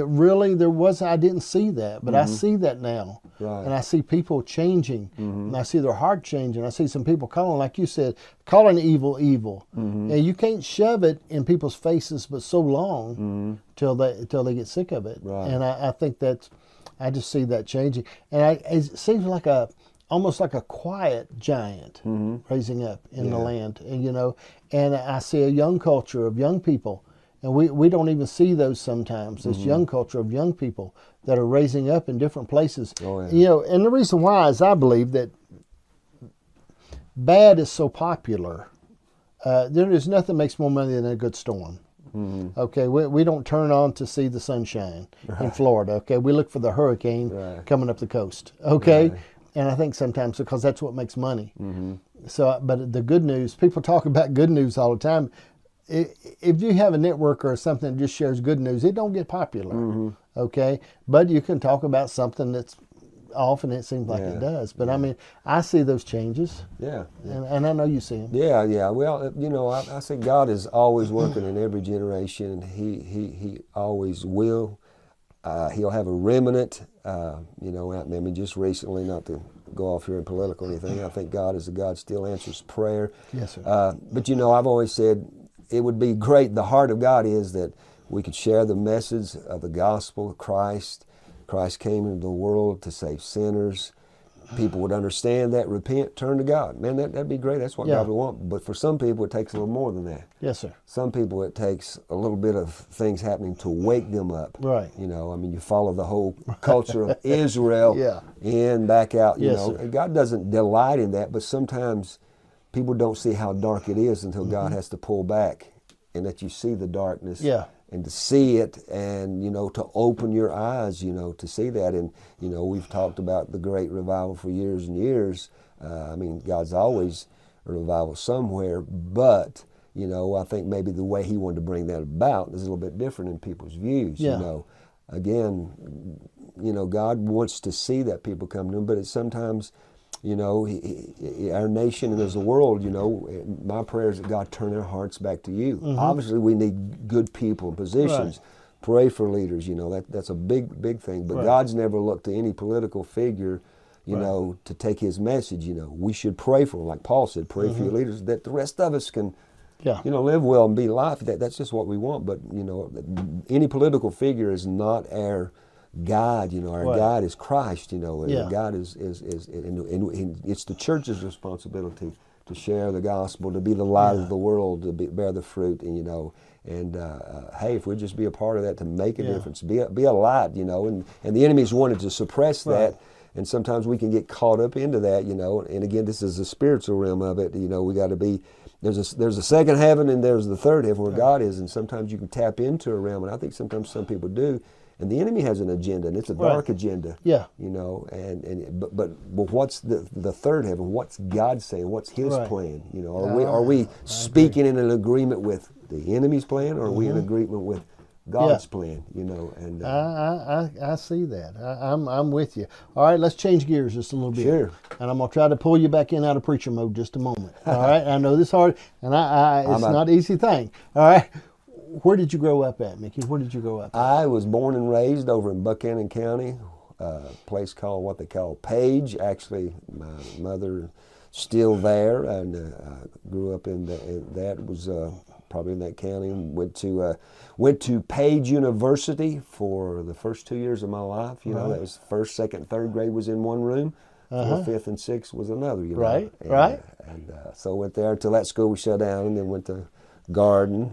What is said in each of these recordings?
really, I didn't see that, but I see that now. Right. And I see people changing, and I see their heart changing. I see some people calling, like you said, calling evil, evil. And you can't shove it in people's faces but so long till they get sick of it. Right. And I think I just see that changing. And it seems like almost like a quiet giant raising up in the land. And, and I see a young culture of young people. And we don't even see those sometimes, this young culture of young people that are raising up in different places. Oh, yeah. And the reason why is I believe that bad is so popular. There is nothing makes more money than a good storm. Okay, we don't turn on to see the sunshine in Florida. Okay, we look for the hurricane coming up the coast. Okay, and I think sometimes because that's what makes money. So, but the good news, people talk about good news all the time. If you have a network or something that just shares good news, it don't get popular. Okay, but you can talk about something that's off, and it seems like it does. But I mean, I see those changes. Yeah. And I know you see them. Yeah, yeah. Well, I say God is always working in every generation. He always will. He'll have a remnant. I mean, just recently, not to go off here in political or anything, I think God is a God still answers prayer. Yes, sir. But I've always said it would be great. The heart of God is that we could share the message of the gospel of Christ. Christ came into the world to save sinners. People would understand that, repent, turn to God. Man, that'd be great. That's what God would want. But for some people, it takes a little more than that. Yes, sir. Some people, it takes a little bit of things happening to wake them up. Right. I mean, you follow the whole culture of Israel in, back out. Sir. And God doesn't delight in that, but sometimes people don't see how dark it is until God has to pull back and let you see the darkness. Yeah. And to see it, and to open your eyes, to see that. And we've talked about the great revival for years and years. I mean, God's always a revival somewhere, but I think maybe the way He wanted to bring that about is a little bit different in people's views. Again, God wants to see that people come to Him, but it's sometimes. Our nation and as a world, my prayer is that God turn our hearts back to You. Obviously, we need good people in positions. Right. Pray for leaders, that's a big thing. But God's never looked to any political figure, to take His message. We should pray for them, like Paul said, pray for your leaders, that the rest of us can, live well and be life. That's just what we want. But, any political figure is not our God, our God is Christ, and God is and it's the church's responsibility to share the gospel, to be the light of the world, to bear the fruit, and hey, if we just be a part of that, to make a difference, be a light, and the enemy's wanted to suppress that, and sometimes we can get caught up into that, and again, this is the spiritual realm of it, we got to be. There's a second heaven and there's the third heaven where God is, and sometimes you can tap into a realm, and I think sometimes some people do. And the enemy has an agenda, and it's a dark agenda. Yeah. But what's the third heaven? What's God saying? What's His plan? Are we speaking in an agreement with the enemy's plan, or are we in agreement with God's plan? And I see that. I'm with you. All right, let's change gears just a little bit. Sure. And I'm gonna try to pull you back in out of preacher mode just a moment. All right. I know this hard, and it's not an easy thing. All right. Where did you grow up at, Mickey? Where did you grow up at? I was born and raised over in Buchanan County, a place called what they call Page. Actually, my mother still there, and grew up in that. Was probably in that county. Went to Page University for the first 2 years of my life. That was first, second, third grade was in one room. Fifth and sixth was another. Right. And so went there until that school was shut down, and then went to Garden.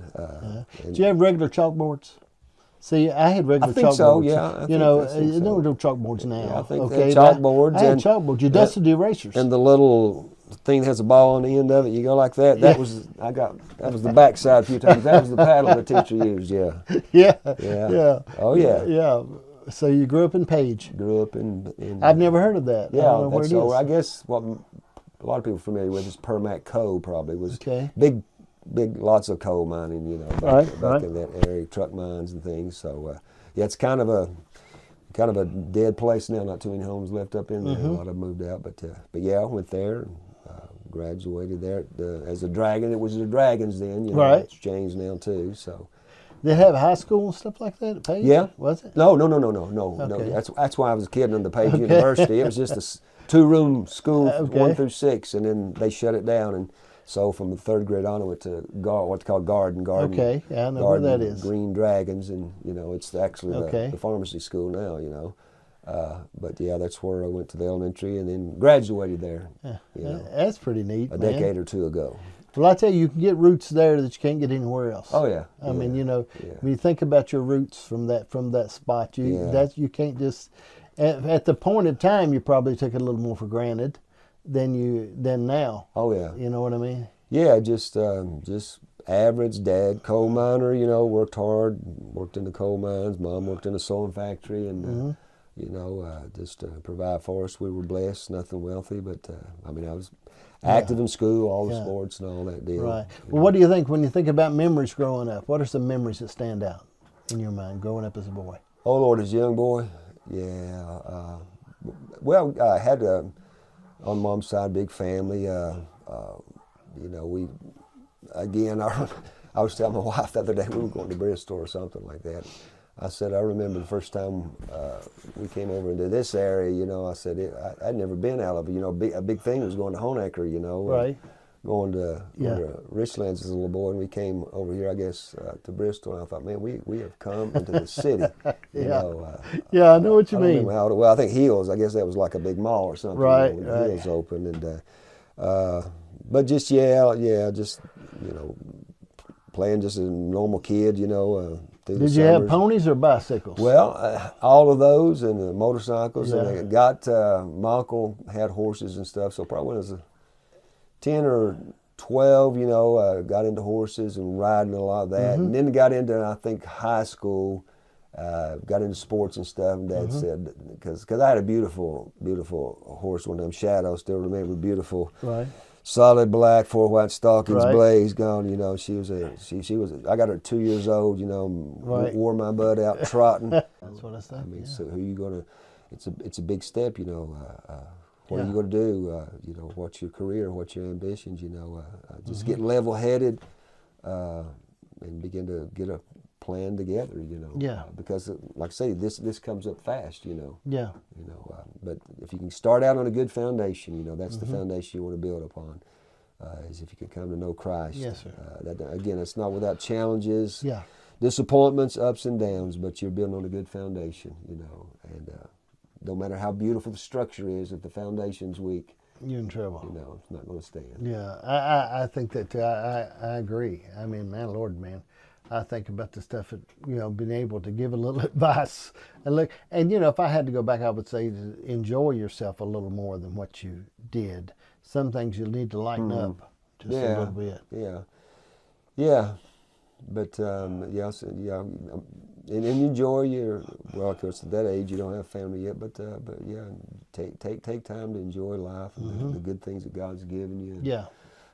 Did you have regular chalkboards? See, I had regular chalkboards. I think so, yeah. There were no chalkboards now. Yeah, I think they had chalkboards. I had chalkboards. You dusted the erasers. And the little thing that has a ball on the end of it, you go like that. That was the backside a few times. That was the paddle the teacher used, Yeah. Oh, yeah. Yeah. So you grew up in Page. Grew up in I've never heard of that. Yeah, I don't know where it is. I guess what a lot of people are familiar with is Permac Coal probably was big, lots of coal mining, back in that area, truck mines and things. So, it's kind of a dead place now. Not too many homes left up in there. A lot of them moved out, but yeah, I went there and graduated there as a dragon. It was the Dragons then, It's changed now too. So, They have high school and stuff like that at Page? Yeah. Was it? No. Okay. That's why I was a kid in the Page University. It was just a 2-room school, 1 through 6, and then they shut it down. And so from the 3rd grade on, I went to what's called Garden. Okay, yeah, I know where that is. Green Dragons, and it's actually the pharmacy school now. But yeah, that's where I went to the elementary and then graduated there. Yeah, that's pretty neat. A decade or 2 ago. Well, I tell you can get roots there that you can't get anywhere else. Oh yeah. I mean, when you think about your roots from that spot, you can't just. At the point in time, you probably took it a little more for granted than now. Oh yeah. You know what I mean? Yeah, just average dad, coal miner. Worked hard, worked in the coal mines. Mom worked in a sewing factory, and just to provide for us. We were blessed, nothing wealthy, but I was active in school, all the sports and all that deal. Right. Well, what do you think when you think about memories growing up? What are some memories that stand out in your mind growing up as a boy? Oh Lord, as a young boy, yeah. Well, I had on Mom's side big family. I was telling my wife the other day we were going to Bristol or something like that. I said, I remember the first time we came over into this area, I said, I'd never been out of it. A big thing was going to Honaker, Right. Going to Richlands as a little boy, and we came over here, I guess, to Bristol, and I thought, man, we have come into the city. I know what you mean. Well, I think Hills, I guess that was like a big mall or something. Right, when right. Hills opened, and but just, just, playing just a normal kid, Did you have ponies or bicycles? Well, all of those and the motorcycles. And I got, my uncle had horses and stuff, so probably when I was 10 or 12, got into horses and riding a lot of that. And then got into, I think, high school, got into sports and stuff. And Dad said, because I had a beautiful horse, one of them Shadows, still remember, beautiful. Right. Solid black, 4 white stockings, blazed, gone. She was I got her at 2 years old. Wore my butt out trotting. That's what I said. So who you gonna? It's a big step. What are you gonna do? What's your career? What's your ambitions? Just get level-headed and begin to get a plan together. Because like I say, this comes up fast. Yeah. But if you can start out on a good foundation, that's the foundation you want to build upon. Is if you can come to know Christ. Yes, sir. Again, it's not without challenges, yeah, disappointments, ups and downs, but you're building on a good foundation. And no matter how beautiful the structure is, if the foundation's weak, you're in trouble. It's not going to stand. Yeah, I think that too. I agree. I mean, man. I think about the stuff that, being able to give a little advice and look, and if I had to go back, I would say to enjoy yourself a little more than what you did. Some things you'll need to lighten up just a little bit. Yeah. But and enjoy of course at that age you don't have family yet, but take time to enjoy life and the good things that God's given you.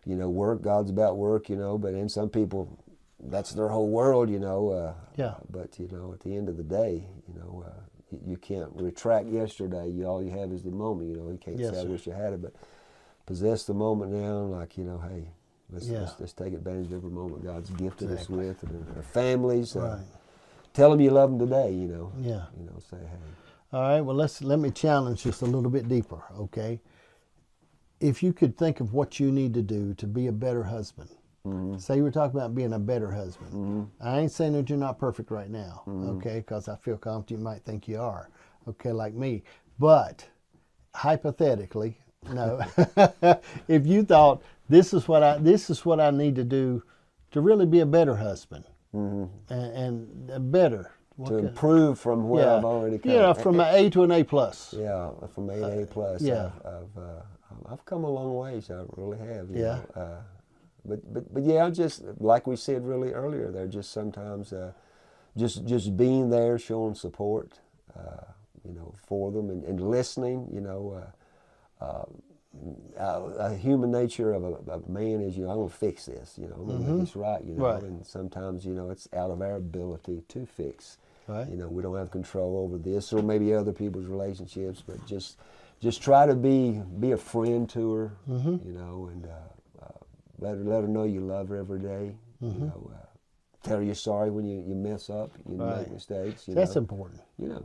And, work, God's about work, but in some people, that's their whole world, But at the end of the day, you can't retract yesterday. All you have is the moment. You can't say I wish I had it, but possess the moment now. Like hey, let's take advantage of every moment God's gifted us with, and our families. Tell them you love them today. Say hey. All right. Well, let me challenge just a little bit deeper. Okay. If you could think of what you need to do to be a better husband. Say we're talking about being a better husband. I ain't saying that you're not perfect right now, okay, because I feel confident you might think you are, okay, like me. But hypothetically, no, if you thought this is what I need to do to really be a better husband and a better. To improve from where I've already come. From an A to an A+. Yeah, from A to A+. Yeah. I've come a long ways, I really have. You know. But just like we said really earlier, they're just sometimes just being there, showing support, for them and listening. A human nature of a man is, I'm going to fix this. I'm going to make this right. Right. And sometimes it's out of our ability to fix. Right. We don't have control over this or maybe other people's relationships, but just try to be a friend to her. And let her know you love her every day. tell you sorry when you mess up, you make mistakes. That's important. Yeah,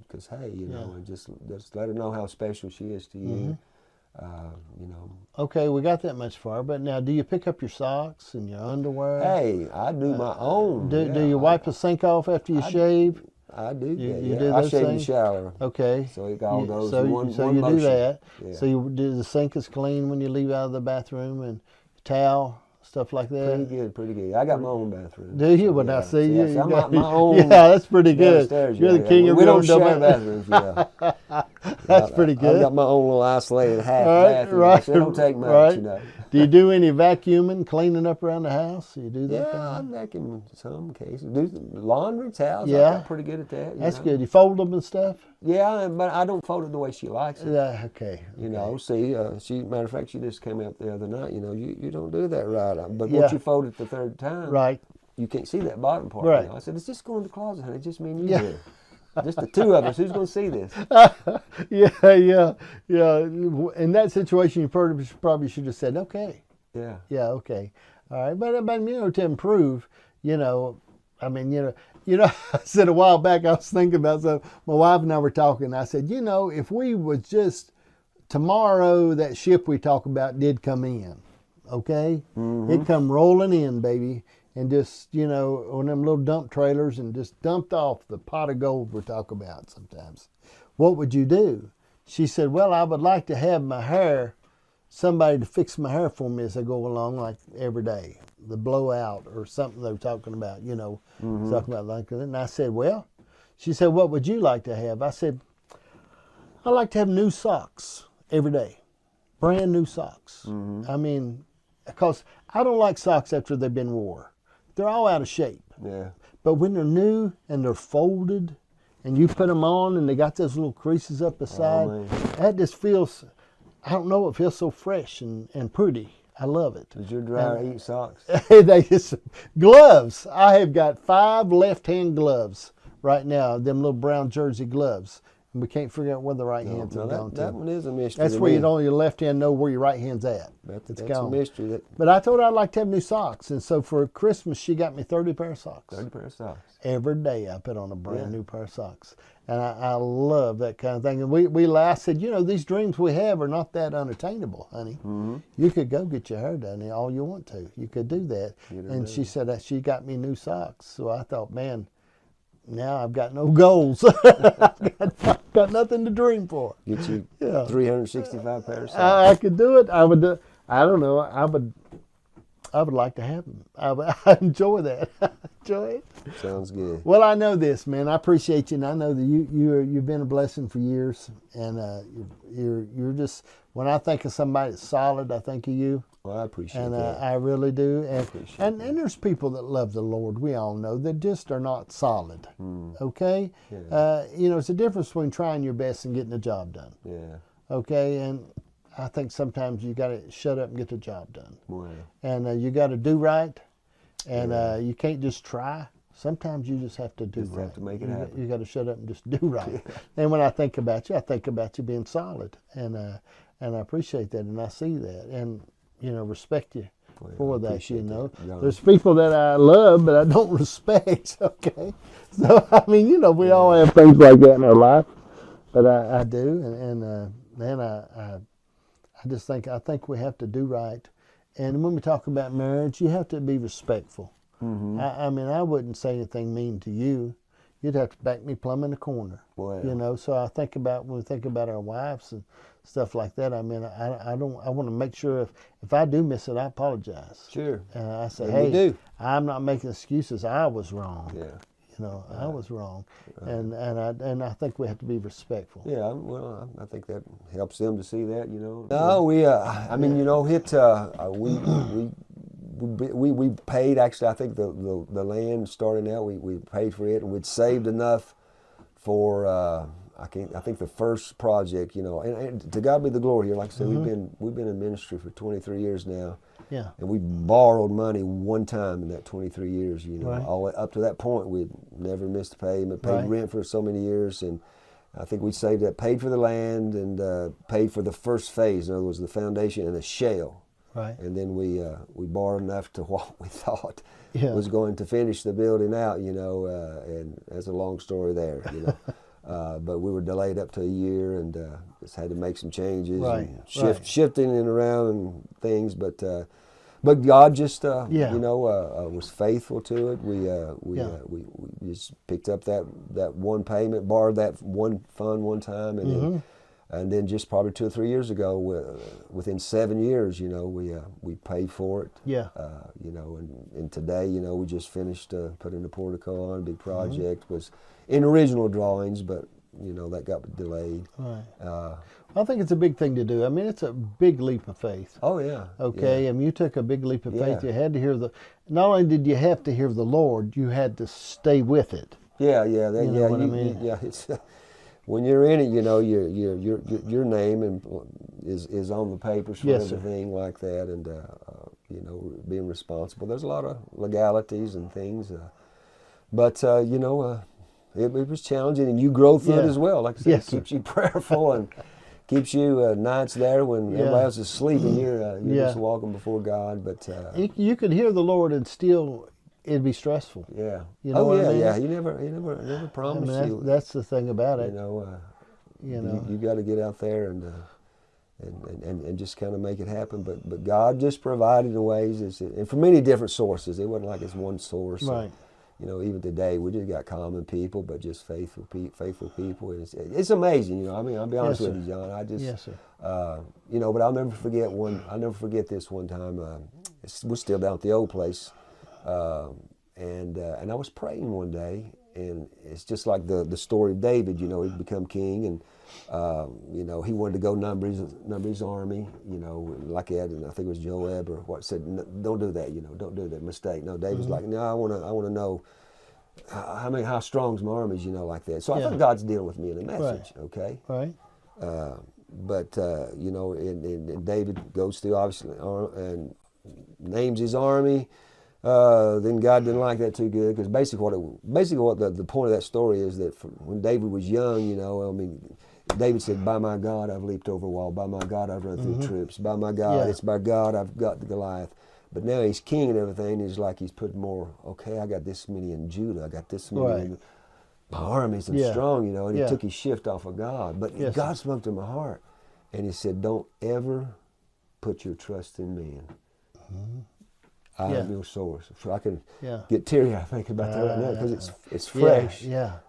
because hey, and just let her know how special she is to you. Okay, we got that much far, but now do you pick up your socks and your underwear? Hey, I do my own. Do you wipe the sink off after you shave? I do. You do those I shave in things? the shower. Okay. So it all goes so one you motion. do that. Yeah. So you do the sink is clean when you leave out of the bathroom, and towel, stuff like that. Pretty good. I got my own bathroom. Do you? When I see you, you got my own. Yeah, that's pretty good. You're the king of your own bathrooms. Yeah. That's pretty good. I've got my own little isolated half bathroom. So it don't take much, Do you do any vacuuming, cleaning up around the house? You do that? Yeah, I vacuum in some cases. Do laundry, towels. Yeah. I got pretty good at that. That's good. You fold them and stuff? Yeah, but I don't fold it the way she likes it. Yeah, okay. Matter of fact, she just came out the other night. You don't do that right. But once you fold it the third time, you can't see that bottom part. Right. I said, it's just going to the closet, honey. It's just me and you here. Just the two of us. Who's going to see this? Yeah. In that situation, you probably should have said, okay. Yeah. Yeah, okay. All right. But to improve, I said a while back, I was thinking about something. My wife and I were talking. I said, if we was just tomorrow, that ship we talk about did come in, okay? Mm-hmm. It come rolling in, baby. And just, on them little dump trailers and just dumped off the pot of gold we talk about sometimes. What would you do? She said, well, I would like to have somebody to fix my hair for me as I go along, like every day. The blowout or something they were talking about, talking about like that. And I said, well, she said, what would you like to have? I said, I like to have new socks every day. Brand new socks. Mm-hmm. Because I don't like socks after they've been worn. They're all out of shape. Yeah. But when they're new and they're folded and you put them on and they got those little creases up the side, that just feels, I don't know, it feels so fresh and pretty. I love it. Does your dryer eat socks? Gloves. I have got 5 left-hand gloves right now, them little brown jersey gloves. And we can't figure out where the right hand's gone to. That one is a mystery. That's where your left hand know where your right hand's at. That's gone. A mystery. But I told her I'd like to have new socks. And so for Christmas, she got me 30 pair of socks. 30 pair of socks. Every day I put on a brand new pair of socks. And I love that kind of thing. And I said, these dreams we have are not that unattainable, honey. Mm-hmm. You could go get your hair done all you want to. You could do that. And she said that she got me new socks. So I thought, man, now I've got no goals. I've got nothing to dream for. Get you 365 pairs of socks. I could do it. I would do. I don't know. I would like to have them. I enjoy that. Enjoy it. Sounds good. Well, I know this, man. I appreciate you, and I know that you've been a blessing for years. And you're just, when I think of somebody that's solid, I think of you. Well, I appreciate that. And I really do. And there's people that love the Lord, we all know, that just are not solid. Okay? Yeah. It's a difference between trying your best and getting the job done. Yeah. Okay? And I think sometimes you got to shut up and get the job done. Wow. And you got to do right. And you can't just try. Sometimes you just have to do right. Have to make it happen. You got to shut up and just do right. Yeah. And when I think about you, I think about you being solid. And I appreciate that, and I see that. And respect you for that, There's people that I love, but I don't respect, okay? So, we all have things like that in our life, but I do, and man, I just think we have to do right. And when we talk about marriage, you have to be respectful. Mm-hmm. I wouldn't say anything mean to you. You'd have to back me plumb in the corner. Wow. So I think about, when we think about our wives and stuff like that, I want to make sure if I do miss it, I apologize. Sure. I say, hey, I'm not making excuses. I was wrong. Yeah. I was wrong. Right. And I think we have to be respectful. Yeah, well, I think that helps them to see that, No, we paid, actually, I think the land starting out, we paid for it, and we'd saved enough for I think the first project, and to God be the glory here. Like I said, we've been in ministry for 23 years now. Yeah. And we borrowed money one time in that 23 years, Right. All up to that point, we'd never missed a payment, paid rent for so many years, and I think we saved that, paid for the land, and paid for the first phase. In other words, the foundation and the shell. Right. And then we borrowed enough to what we thought was going to finish the building out, and that's a long story there, but we were delayed up to a year and just had to make some changes, and shifting and around and things, but God just was faithful to it. We just picked up that one payment, borrowed that one fund one time, and then just probably 2 or 3 years ago, within 7 years, we paid for it. Yeah. And today, we just finished putting the portico on. A big project was in original drawings, but that got delayed. Right. I think it's a big thing to do. I mean, it's a big leap of faith. Oh yeah. Okay. Yeah. I mean, you took a big leap of faith. You had to hear not only did you have to hear the Lord, you had to stay with it. Yeah. You know what I mean? Yeah. It's when you're in it, your name is on the papers for everything like that, and being responsible. There's a lot of legalities and things, but it was challenging, and you grow through it as well. Like I said, it keeps you prayerful and keeps you nights there when everybody else is sleeping. You're just walking before God. But you could hear the Lord, and still it'd be stressful. Yeah. You know what I mean? Yeah. He never promised you. That's the thing about it. You got to get out there and just kind of make it happen. But God just provided the ways, and from many different sources. It wasn't like it's one source. Right. Even today, we just got common people, but just faithful people. And it's amazing, I mean, I'll be honest with you, John. I just, yes, sir. But I'll never forget this one time. We're still down at the old place, and I was praying one day, and it's just like the story of David. He'd become king, and he wanted to go number his army. Like Ed, and I think it was Joab or what said, don't do that. Don't do that mistake. No, David's like, no, I want to know how strong's my armies. Like that. So I think God's dealing with me in a message. Right. Okay. Right. But and David goes through obviously and names his army. Then God didn't like that too good, because basically what the point of that story is that when David was young, David said, "By my God, I've leaped over a wall. By my God, I've run through troops. By my God, it's by God I've got the Goliath." But now he's king and everything. He's like he's put more. Okay, I got this many in Judah. I got this many. In my armies and strong, And he took his shift off of God. But God spoke to my heart, and he said, "Don't ever put your trust in man. I am your source." So I can get teary-eyed thinking about that right now, because it's fresh. Yeah.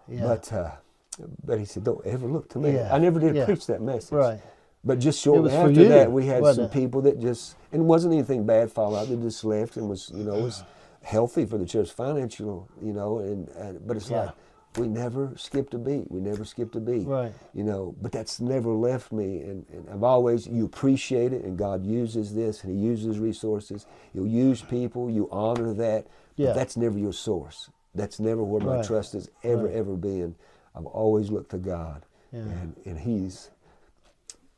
But he said, "Don't ever look to me." I never did preach that message. Right. But just shortly after that, we had some people that just, and it wasn't anything bad fall out. They just left, and was healthy for the church, financial, but it's like we never skipped a beat. Right. But that's never left me, and I've always, you appreciate it, and God uses this, and He uses resources. He'll use people. You honor that. But that's never your source. That's never where my trust has ever been. I've always looked to God, and He's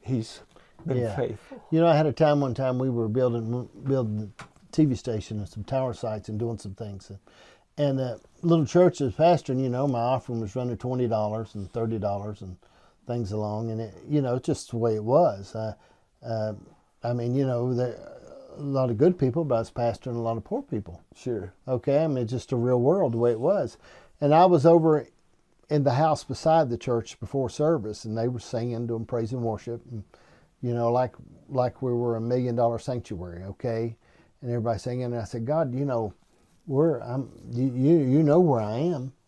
been faithful. I had a time one time we were building a TV station and some tower sites and doing some things. And little church is pastoring, my offering was running $20 and $30 and things along. And, it's just the way it was. There a lot of good people, but I was pastoring a lot of poor people. Sure. Okay, it's just a real world the way it was. And I was over in the house beside the church before service, and they were singing, doing praise and worship, and like we were $1 million sanctuary, okay, and everybody singing. And I said, God, you know where I am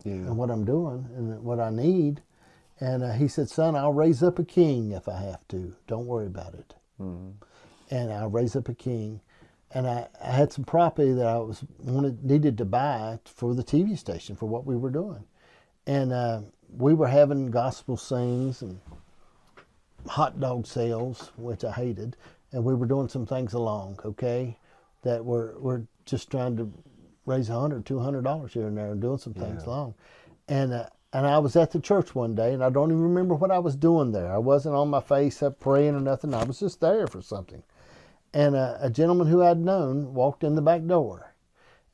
and what I'm doing and what I need. And He said, son, I'll raise up a king if I have to. Don't worry about it. Mm-hmm. And I'll raise up a king. And I had some property that I needed to buy for the TV station for what we were doing. And we were having gospel sings and hot dog sales, which I hated. And we were doing some things along, okay, that we're just trying to raise $100, $200 here and there and doing some things along. And I was at the church one day, and I don't even remember what I was doing there. I wasn't on my face up praying or nothing. I was just there for something. And a gentleman who I'd known walked in the back door.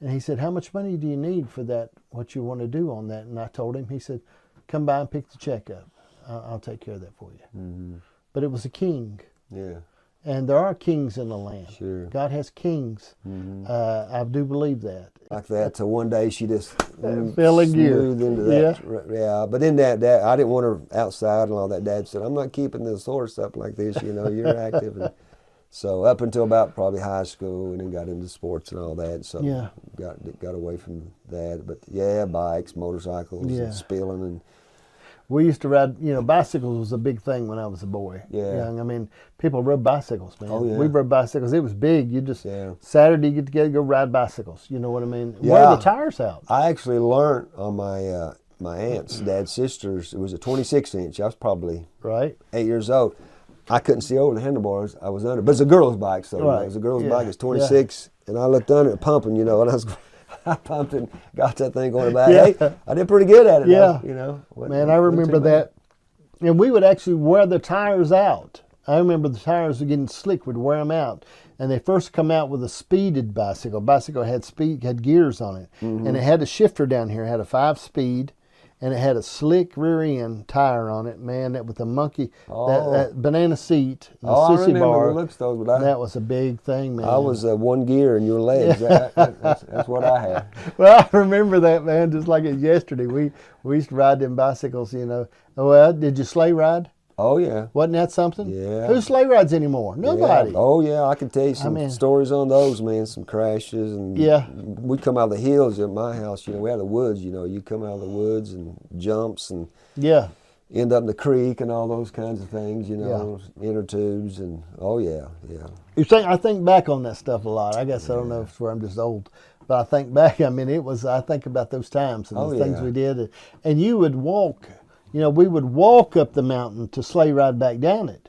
And he said, how much money do you need for that, what you want to do on that? And I told him, he said, come by and pick the check up. I'll take care of that for you. Mm-hmm. But it was a king. Yeah. And there are kings in the land. Sure. God has kings. I do believe that. Like that. So one day she just fell in gear. Smoothed into that. Yeah. But in that, I didn't want her outside and all that. Dad said, I'm not keeping this horse up like this. You know, you're active. And so up until about probably high school, and then got into sports and all that. So got away from that. But yeah, bikes, motorcycles, and spilling and. We used to ride, bicycles was a big thing when I was a boy. Yeah. Young. I mean, people rode bicycles, man. Oh, yeah. We rode bicycles. It was big. You just, Saturday, you get together, go ride bicycles. You know what I mean? Yeah. Wear the tires out. I actually learned on my my aunt's dad's sister's, it was a 26-inch. I was probably 8 years old. I couldn't see over the handlebars. I was under, but it's a girl's bike, so it was a girl's bike. It's 26, and I looked under it pumping, and I pumped and got that thing going back. Hey, I did pretty good at it. Though, Man, I remember that. And we would actually wear the tires out. I remember the tires were getting slick. We'd wear them out. And they first come out with a speeded bicycle. Bicycle had gears on it. And it had a shifter down here. It had a 5-speed. And it had a slick rear end tire on it, man. That with the monkey, that banana seat, the sissy bar. That was a big thing, man. I was one gear in your legs. That's what I had. Well, I remember that, man, just like it's yesterday. We used to ride them bicycles, Well, did you sleigh ride? Oh, yeah. Wasn't that something? Yeah. Who sleigh rides anymore? Nobody. Yeah. Oh, yeah. I can tell you some stories on those, man. Some crashes. And we come out of the hills at my house. We have the woods, You come out of the woods and jumps and end up in the creek and all those kinds of things, inner tubes. And, I think back on that stuff a lot. I guess I don't know if I'm just old. But I think back, I think about those times and the things we did. And you would walk. We would walk up the mountain to sleigh ride back down it.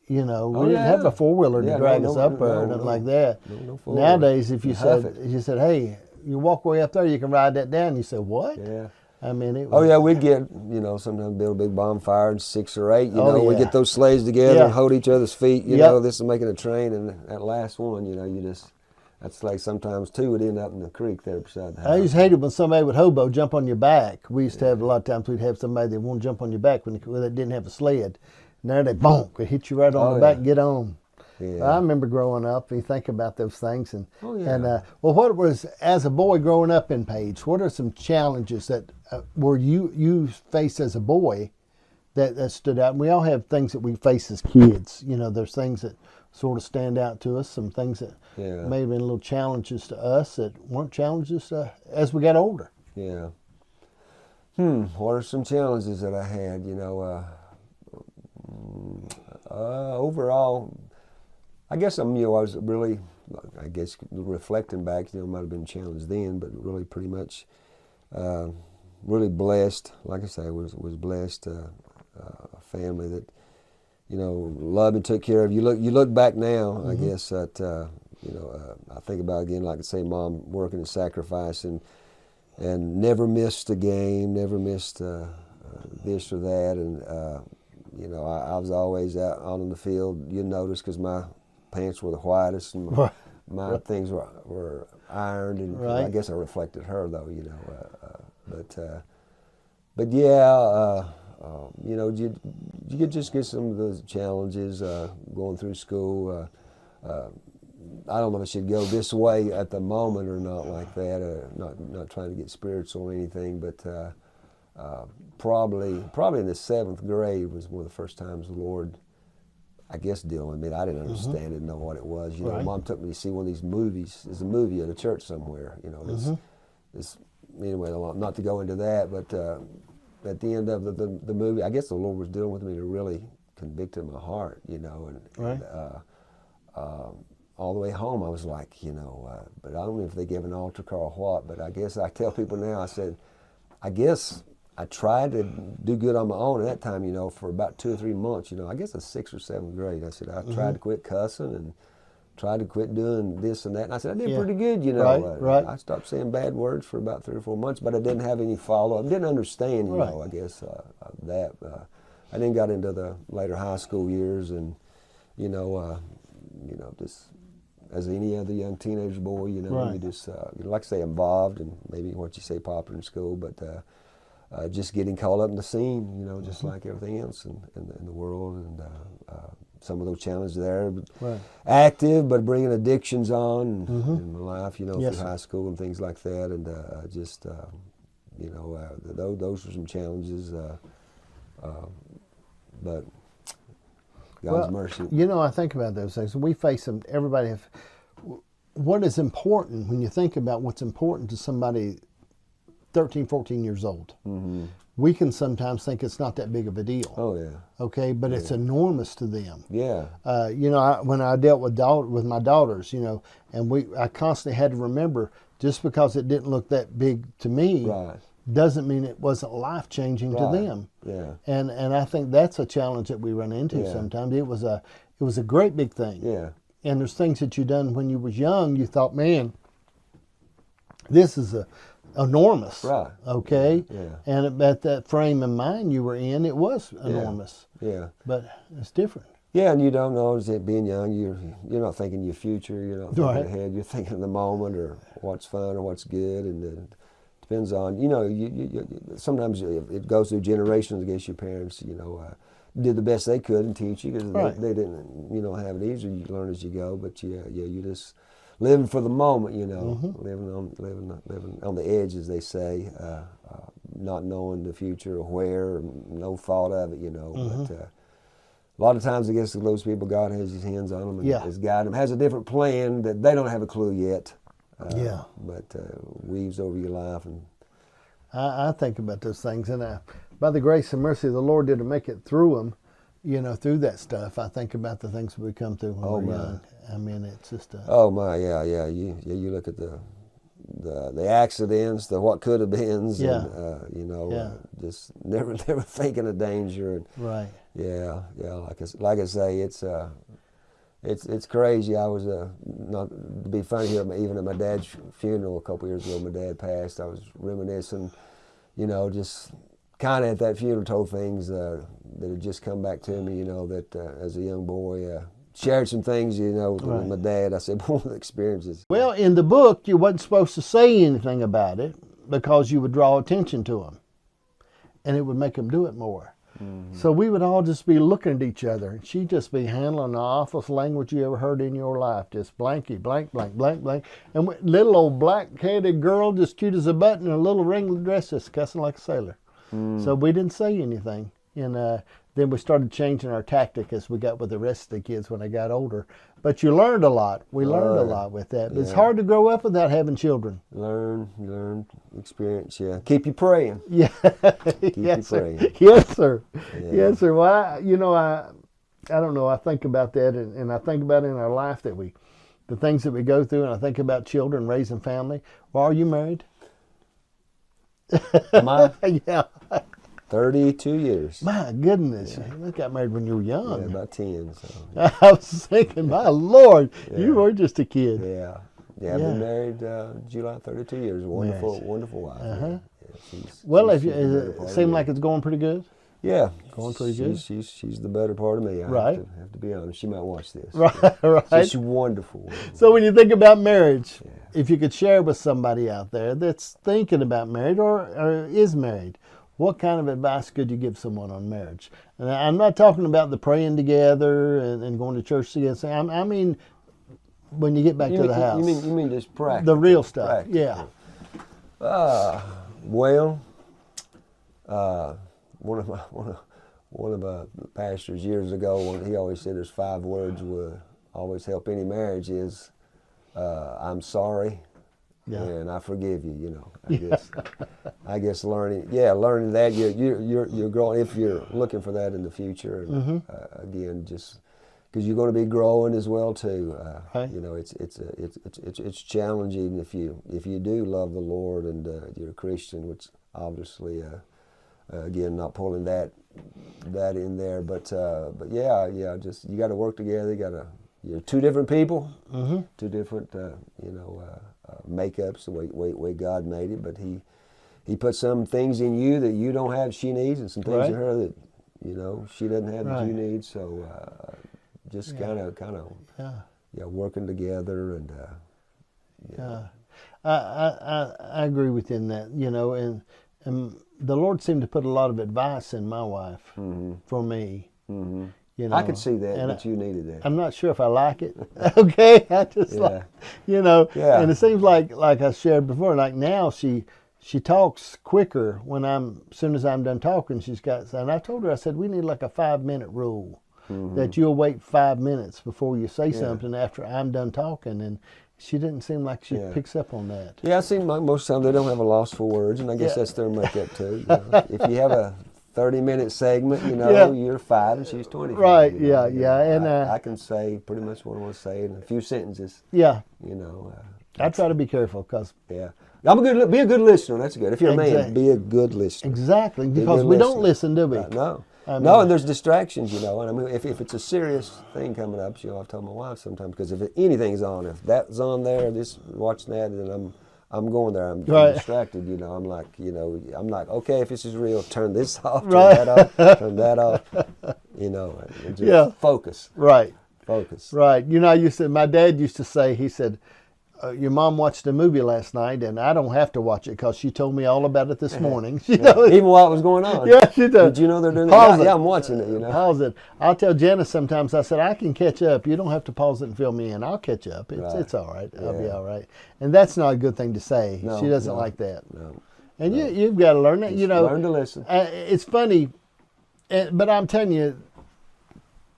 We didn't have a 4-wheeler to drag us up or nothing like that. Nowadays, if you said, hey, you walk way up there, you can ride that down. You say, what? Yeah. It was, we'd get, sometimes build a big bonfire and 6 or 8, we'd get those sleighs together and hold each other's feet, this is making a train, and that last one, that's like sometimes 2 would end up in the creek there beside the house. I used to hate it when somebody would hobo jump on your back. We used to have a lot of times we'd have somebody that won't jump on your back when they didn't have a sled. And there they bonk, they hit you right on the back and get on. Yeah. I remember growing up, you think about those things. And, what was, as a boy growing up in Page, what are some challenges that were you faced as a boy that stood out? And we all have things that we face as kids. There's things that sort of stand out to us, some things that may have been little challenges to us that weren't challenges as we got older. Yeah. What are some challenges that I had? Overall, I guess I was really, reflecting back, might have been challenged then, but really pretty much really blessed. Like I say, was blessed, a family that, loved and took care of. You look back now, I guess, at, I think about, again, like I say, Mom working and sacrificing and never missed a game, never missed this or that. And, I was always out on the field. You notice because my pants were the whitest and my things were ironed. And I guess I reflected her, though, But yeah, you could just get some of those challenges going through school. I don't know if I should go this way at the moment or not like that. Not trying to get spiritual or anything, but probably in the 7th grade was one of the first times the Lord, I guess, dealing with me. I didn't understand it, know what it was. Mom took me to see one of these movies. There's a movie at a church somewhere. This anyway, not to go into that, but at the end of the movie, I guess the Lord was dealing with me to really convict my heart, and all the way home I was like, but I don't know if they gave an altar call or what, but I guess I tell people now, I said, I guess I tried to do good on my own at that time, for about 2 or 3 months, I guess it's 6th or 7th grade. I said, I tried to quit cussing and tried to quit doing this and that. And I said, I did pretty good, I stopped saying bad words for about 3 or 4 months, but I didn't have any follow-up. Didn't understand, I guess, that. I then got into the later high school years and, just as any other young teenage boy, you just, like I say, involved and maybe what you say popular in school, but just getting caught up in the scene, just like everything else in the world. And some of those challenges there. Right. Active, but bringing addictions on in my life, you know, Yes, through high school and things like that, and just you know, those were some challenges. But God's mercy. You know, I think about those things. We face them. Everybody have. What is important when you think about what's important to somebody 13, 14 years old? Mm-hmm. We can sometimes think it's not that big of a deal. Oh yeah. Okay, but it's enormous to them. Yeah. You know, when I dealt with my daughters, you know, and I constantly had to remember, just because it didn't look that big to me, Right. doesn't mean it wasn't life changing to them. Yeah. And I think that's a challenge that we run into sometimes. It was a great big thing. Yeah. And there's things that you done when you was young. You thought, man, this is enormous. Right. Okay. Yeah. And at that frame of mind you were in, it was enormous. Yeah. But it's different. Yeah, and you don't know, is it being young, you're not thinking your future, you're not thinking ahead, you're thinking of the moment or what's fun or what's good, and it depends on, you know, you sometimes it goes through generations. I guess your parents, you know, did the best they could and teach you, because they didn't, you know, have it easy. You learn as you go, but you just living for the moment, you know, living on the edge, as they say, not knowing the future or where, or no thought of it, you know, but. A lot of times, I guess, those people, God has His hands on them and has guided them, has a different plan that they don't have a clue yet. But weaves over your life. And I think about those things, and by the grace and mercy of the Lord, did to make it through them, you know, through that stuff. I think about the things we come through when we're young. I mean, it's just oh my, yeah. You look at the accidents, the what could have beens, and you know, just never thinking of danger. And, right. Yeah. Like I say, it's crazy. I was not to be funny here, even at my dad's funeral a couple years ago. My dad passed. I was reminiscing, you know, just kind of at that funeral, told things that had just come back to me. You know, that as a young boy, shared some things, you know, with my dad. I said, one of the experiences. Well, in the book, you wasn't supposed to say anything about it because you would draw attention to them, and it would make them do it more. So we would all just be looking at each other, and she'd just be handling the awfulest language you ever heard in your life, just blanky, blank, blank, blank, blank. And little old black-headed girl, just cute as a button, in a little ringlet dress, just cussing like a sailor. So we didn't say anything. And then we started changing our tactic as we got with the rest of the kids when they got older. But you learned a lot. We learned a lot with that. But it's hard to grow up without having children. Learn, experience, Keep you praying. Yeah. Keep you praying. Yes, sir. Yeah. Yes, sir. Well, I don't know. I think about that, and I think about in our life that the things that we go through, and I think about children, raising family. Well, are you married? Am I? Yeah. 32 years. My goodness. You got married when you were young. Yeah, about 10. So, I was thinking, my Lord, you were just a kid. Yeah. I've been married July, 32 years. Wonderful wife. Well, it seemed like it's going pretty good. Yeah. Going pretty good. She's the better part of me. I have to be honest. She might watch this. Right. She's wonderful. So when you think about marriage, if you could share with somebody out there that's thinking about marriage or is married, what kind of advice could you give someone on marriage? And I'm not talking about the praying together and going to church together. I mean, when you get back to the house. You mean just practice? The real stuff, yeah. Well, one of my pastors years ago, he always said there's 5 words would always help any marriage is, I'm sorry. Yeah. And I forgive you. You know, I guess learning that you're growing if you're looking for that in the future. And again, just because you're going to be growing as well too. You know, it's challenging if you do love the Lord and you're a Christian, which obviously again not pulling that in there, but just you got to work together. You're 2 different people, 2 different makeups, the way God made it, but he put some things in you that you don't have, she needs, and some things in her that she doesn't have that you need. So just kind of working together and I agree with you in that, and the Lord seemed to put a lot of advice in my wife for me. You know, I could see that, but you needed that. I'm not sure if I like it. Okay, I just like, you know, and it seems like I shared before, like now she talks quicker when as soon as I'm done talking, and I told her, I said, we need like a 5-minute rule, that you'll wait 5 minutes before you say something after I'm done talking, and she didn't seem like she picks up on that. Yeah, I seem like most of the time they don't have a loss for words, and I guess that's their makeup too. You know? If you have a 30-minute segment, you know, you're 5 and she's 20. Right, you know? and I can say pretty much what I want to say in a few sentences. Yeah. You know. I try to be careful because. Yeah. Be a good listener. That's good. If you're a man, be a good listener. Exactly, because we don't listen, do we? No. No, and there's distractions, you know. And I mean, if it's a serious thing coming up, you know, I've told my wife sometimes, because if anything's on, if that's on there, watching that, then I'm going there. I'm distracted, you know. I'm like, okay, if this is real, turn this off, turn that off, turn that off, you know, and just focus. Right. Focus. Right. You know, my dad used to say, he said, your mom watched a movie last night, and I don't have to watch it because she told me all about it this morning. You know, even while it was going on. Yeah, she does. Did you know they're doing that? Yeah, I'm watching it, you know. Pause it. I'll tell Janice sometimes, I said, I can catch up. You don't have to pause it and fill me in. I'll catch up. It's all right. I'll be all right. And that's not a good thing to say. No, she doesn't like that. No. And you've got to learn that. You know, learn to listen. It's funny, but I'm telling you,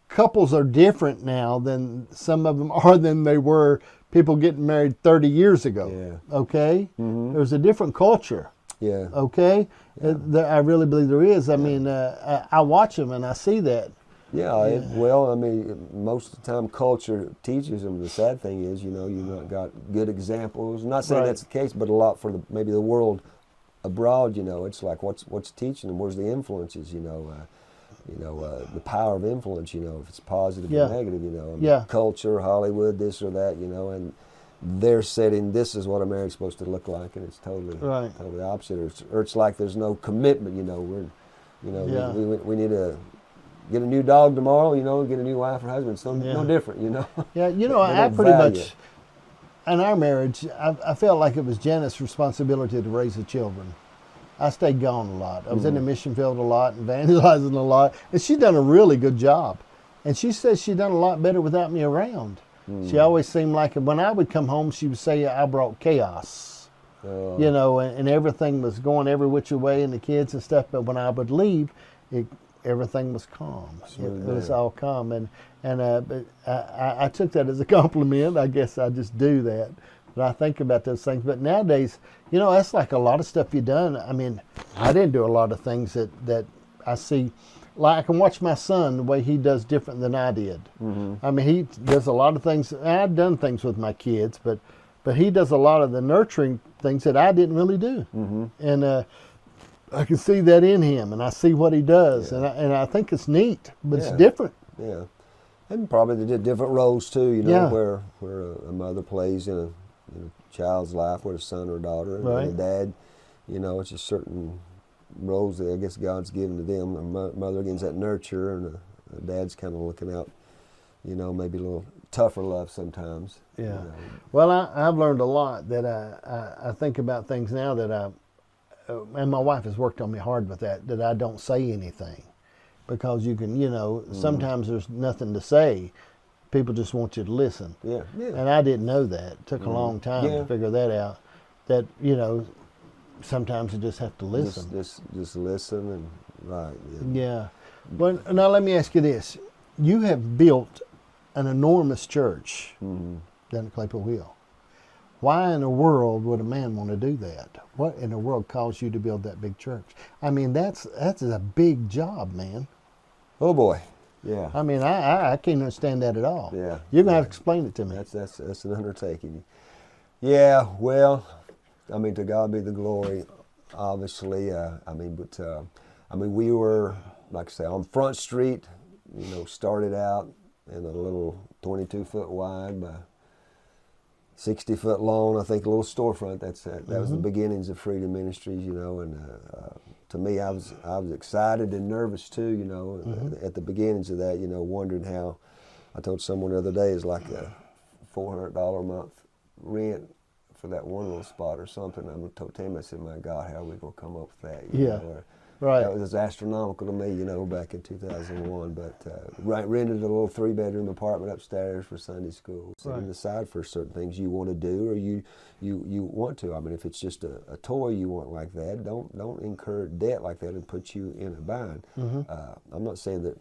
couples are different now than some of them are than they were people getting married 30 years ago. Yeah. Okay? There's a different culture. Yeah. Okay? I really believe there is. I mean, I watch them and I see that. Yeah, well, I mean, most of the time culture teaches them. The sad thing is, you know, you've not got good examples. I'm not saying that's the case, but a lot for maybe the world abroad, you know, it's like what's teaching them? Where's the influences, you know? The power of influence, you know, if it's positive or negative, you know, culture, Hollywood, this or that, you know, and they're setting this is what a marriage is supposed to look like, and it's totally opposite, or it's like there's no commitment, you know. We need to get a new dog tomorrow, you know, get a new wife or husband. It's no different, you know. Yeah, you know, I pretty much in our marriage, I felt like it was Janet's responsibility to raise the children. I stayed gone a lot. I was in the mission field a lot, evangelizing a lot, and she's done a really good job. And she says she's done a lot better without me around. She always seemed like, when I would come home, she would say I brought chaos, you know, and everything was going every which way, and the kids and stuff. But when I would leave, everything was calm. It was all calm, and but I took that as a compliment. I guess I just do that. But I think about those things. But nowadays, you know, that's like a lot of stuff you've done. I mean, I didn't do a lot of things that I see. Like, I can watch my son, the way he does different than I did. I mean, he does a lot of things. I've done things with my kids, but he does a lot of the nurturing things that I didn't really do. And I can see that in him, and I see what he does. And I think it's neat, but it's different. Yeah. And probably they did different roles too, you know, where a mother plays in a child's life, whether a son or a daughter, and a dad, you know, it's just certain roles that I guess God's given to them. A mother gets that nurture, and a dad's kind of looking out, you know, maybe a little tougher love sometimes. Yeah. You know. Well, I've learned a lot that I think about things now that and my wife has worked on me hard with that I don't say anything, because you can, you know, sometimes there's nothing to say. People just want you to listen. Yeah. And I didn't know that. It took a long time to figure that out. That, you know, sometimes you just have to listen. Just listen and right. Yeah. Well, now let me ask you this: you have built an enormous church down at Claypool Hill. Why in the world would a man want to do that? What in the world caused you to build that big church? I mean, that's a big job, man. Oh boy. Yeah. I mean, I can't understand that at all. Yeah. You're gonna have to explain it to me. That's an undertaking. Yeah. Well, I mean, to God be the glory. Obviously, we were, like I say, on Front Street. You know, started out in a little 22-foot wide by 60-foot long, I think, a little storefront. That was the beginnings of Freedom Ministries, you know. And to me, I was excited and nervous too, you know, at the beginnings of that, you know, wondering how. I told someone the other day, it's like a $400 a month rent for that one little spot or something. I told Tim, I said, my God, how are we going to come up with that? You know? Right. That was astronomical to me, you know, back in 2001. But rented a little 3-bedroom apartment upstairs for Sunday school. Setting aside for certain things you want to do or you want to. I mean, if it's just a toy you want like that, don't incur debt like that and put you in a bind. I'm not saying that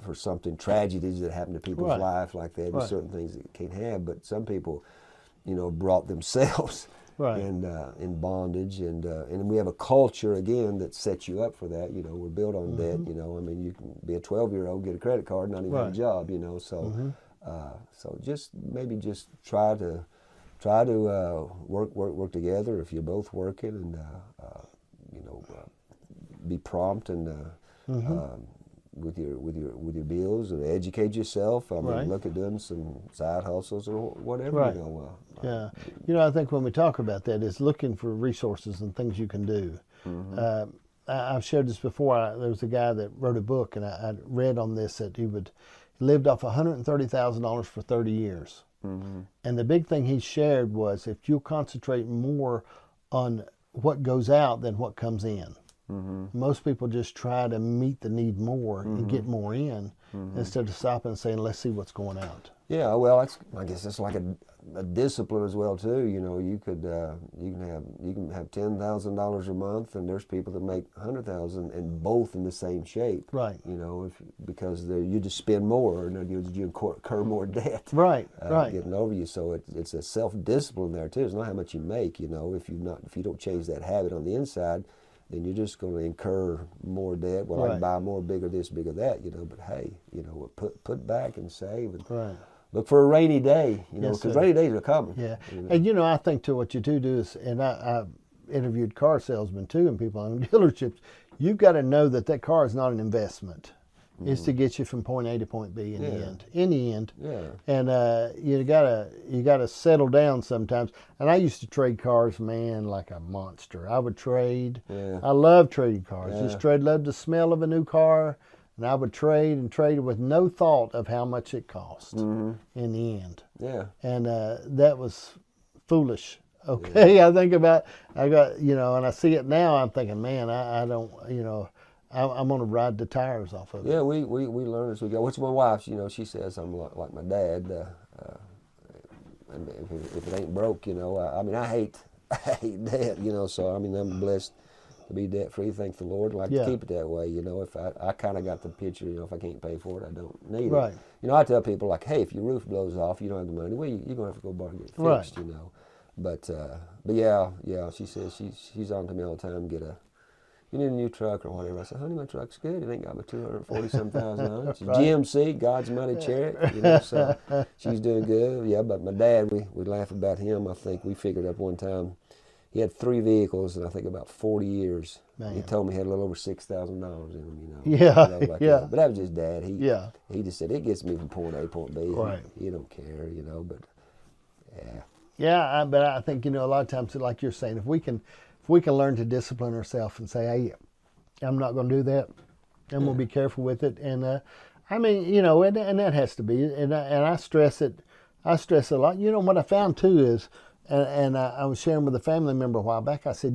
for something, tragedies that happen to people's life like that, there's certain things that you can't have, but some people, you know, brought themselves in bondage, and we have a culture again that sets you up for that. You know, we're built on debt. You know, I mean, you can be a 12-year-old, get a credit card, not even have a job. You know, so so just maybe just try to work together if you're both working, and you know, be prompt and with your bills, and educate yourself. I mean, look at doing some side hustles or whatever. You know. You know, I think when we talk about that, is looking for resources and things you can do. I've shared this before. There was a guy that wrote a book, and I read on this that he lived off $130,000 for 30 years. And the big thing he shared was if you concentrate more on what goes out than what comes in. Most people just try to meet the need more and get more in instead of stopping and saying, let's see what's going out. Yeah, well, I guess it's like a discipline as well too. You know, you can have $10,000 a month, and there's people that make $100,000 and both in the same shape. Right. You know, because you just spend more, and you incur more debt. Right. Getting over you. So it's a self-discipline there too. It's not how much you make. You know, if you don't change that habit on the inside, then you're just going to incur more debt. Well, I can buy more, bigger this, bigger that, you know. But hey, you know, put back and save, and look for a rainy day, you know, because rainy days are coming. Yeah, you know? And you know, I think too, what you do is, and I've interviewed car salesmen too, and people in dealerships. You've got to know that car is not an investment. It's to get you from point A to point B in the end. In the end. Yeah. And you gotta settle down sometimes. And I used to trade cars, man, like a monster. I would trade. Yeah. I love trading cars. Loved the smell of a new car, and I would trade with no thought of how much it cost in the end. Yeah. And that was foolish. Okay. Yeah. I got, you know, and I see it now. I'm thinking, man, I don't, you know. I'm going to ride the tires off of it. Yeah, we learn as we go. Which my wife, you know, she says I'm like my dad. If it ain't broke, you know, I mean, I hate debt, you know. So I mean, I'm blessed to be debt free. Thank the Lord. I like to keep it that way, you know. If I kind of got the picture, you know, if I can't pay for it, I don't need it. You know, I tell people like, hey, if your roof blows off, you don't have the money. Well, you're gonna have to go borrow and get it fixed, you know. But yeah, she says she's on to me all the time. You need a new truck or whatever. I said, honey, my truck's good. It ain't got but 240-some thousand on it. It's a GMC, God's Mighty Chariot. You know, so she's doing good. Yeah, but my dad, we laugh about him. I think we figured up one time he had 3 vehicles in I think about 40 years. Man. He told me he had a little over $6,000 in them. You know. Yeah, you know, like that. But that was just Dad. He just said it gets me from point A to point B. Right. He don't care, you know. But yeah. Yeah, but I think, you know, a lot of times, like you're saying, if we can learn to discipline ourselves and say, hey, I'm not going to do that. I'm going to be careful with it. And I mean, you know, and that has to be. And I stress it. I stress it a lot. You know, what I found too is, and I was sharing with a family member a while back, I said,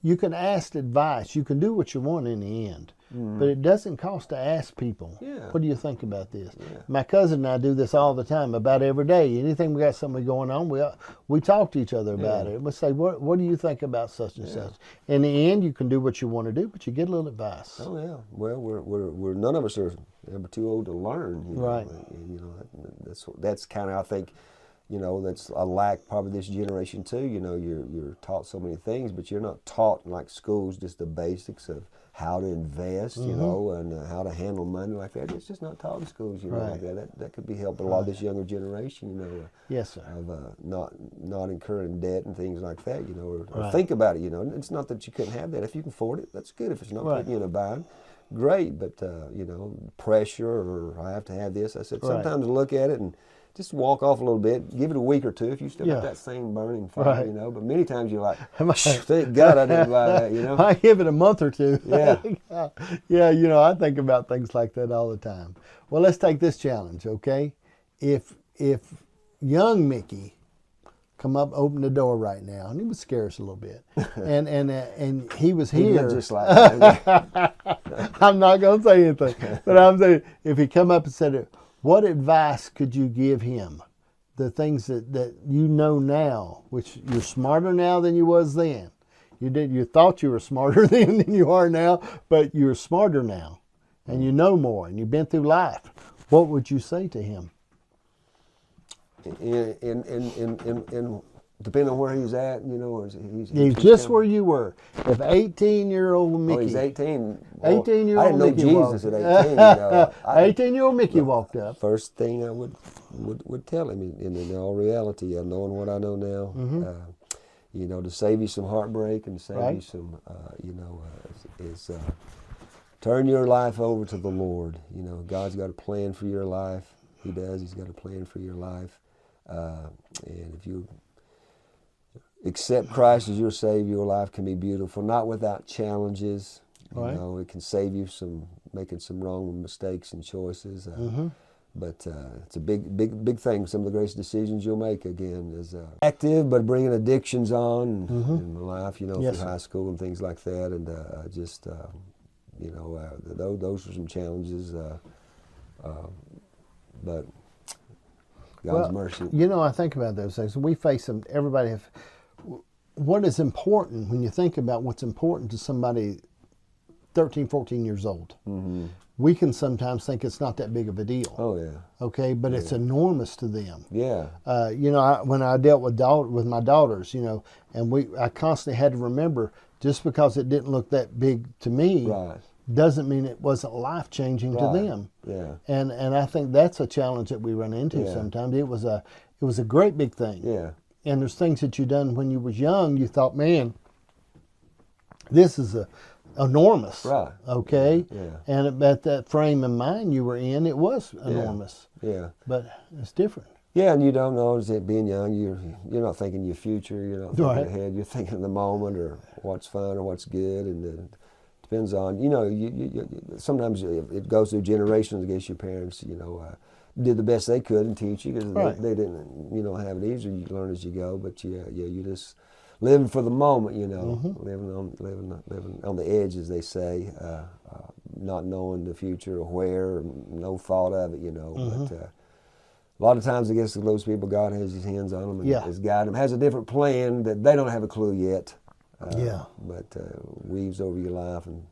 you can ask advice. You can do what you want in the end. But it doesn't cost to ask people. Yeah. What do you think about this? Yeah. My cousin and I do this all the time, about every day. Anything we got something going on, we talk to each other about it. We say, what do you think about such and such? In the end, you can do what you want to do, but you get a little advice. Oh yeah. Well, we're none of us are ever too old to learn. You know? Right. And, you know, that's kind of, I think, you know, that's a lack probably this generation too. You know, you're taught so many things, but you're not taught in like schools just the basics of how to invest, you know, and how to handle money like that. It's just not taught in schools, you know, like that. That could be helping a lot of this younger generation, you know. Yes, sir. Of not incurring debt and things like that, you know, or think about it, you know. It's not that you couldn't have that. If you can afford it, that's good. If it's not putting you in a bind, great. But, you know, pressure or I have to have this. I said sometimes look at it and just walk off a little bit, give it a week or two if you still got that same burning fire, you know. But many times you're like, thank God I didn't buy that, you know. I give it a month or two. Yeah. Yeah, you know, I think about things like that all the time. Well, let's take this challenge, okay? If young Mickey come up, open the door right now. And he would scare us a little bit. And he was here. Just like that. I'm not going to say anything. But I'm saying, if he come up and said, what advice could you give him? The things that you know now, which you're smarter now than you was then. You thought you were smarter then than you are now, but you're smarter now. And you know more, and you've been through life. What would you say to him? In depending on where he's at, you know, or he's just where you were. If 18-year-old Mickey. Oh, he's 18. 18-year-old I didn't know Mickey Jesus at 18. You know, 18-year-old Mickey walked up. First thing I would tell him, in all reality, knowing what I know now, you know, to save you some heartbreak and save you some, is turn your life over to the Lord. You know, God's got a plan for your life. He does. He's got a plan for your life. And if you accept Christ as your Savior, your life can be beautiful, not without challenges. You know, it can save you some making some wrong mistakes and choices. But it's a big thing. Some of the greatest decisions you'll make, again, is active, but bringing addictions on in life, you know, through high school and things like that. And you know, those are some challenges. But God's mercy. You know, I think about those things. We face them. Everybody have. What is important when you think about what's important to somebody 13, 14 years old? We can sometimes think it's not that big of a deal. Oh, yeah. Okay, but it's enormous to them. Yeah. You know, when I dealt with my daughters, you know, and I constantly had to remember, just because it didn't look that big to me, doesn't mean it wasn't life-changing to them. Yeah. And I think that's a challenge that we run into sometimes. It was a great big thing. Yeah. And there's things that you done when you was young, you thought, man, this is enormous. Right. Okay? Yeah. And at that frame of mind you were in, it was enormous. Yeah. But it's different. Yeah, and you don't know, being young, you're not thinking your future, you're not thinking ahead, you're thinking the moment or what's fun or what's good, and it depends on, you know, you sometimes it goes through generations. I guess your parents, you know, did the best they could and teach you, because they didn't, you know, have it easy. You learn as you go, but you just living for the moment, you know, living on the edge, as they say, not knowing the future or where, or no thought of it, you know. But a lot of times, I guess, those people, God has His hands on them and has guided them, has a different plan that they don't have a clue yet. But weaves over your life. And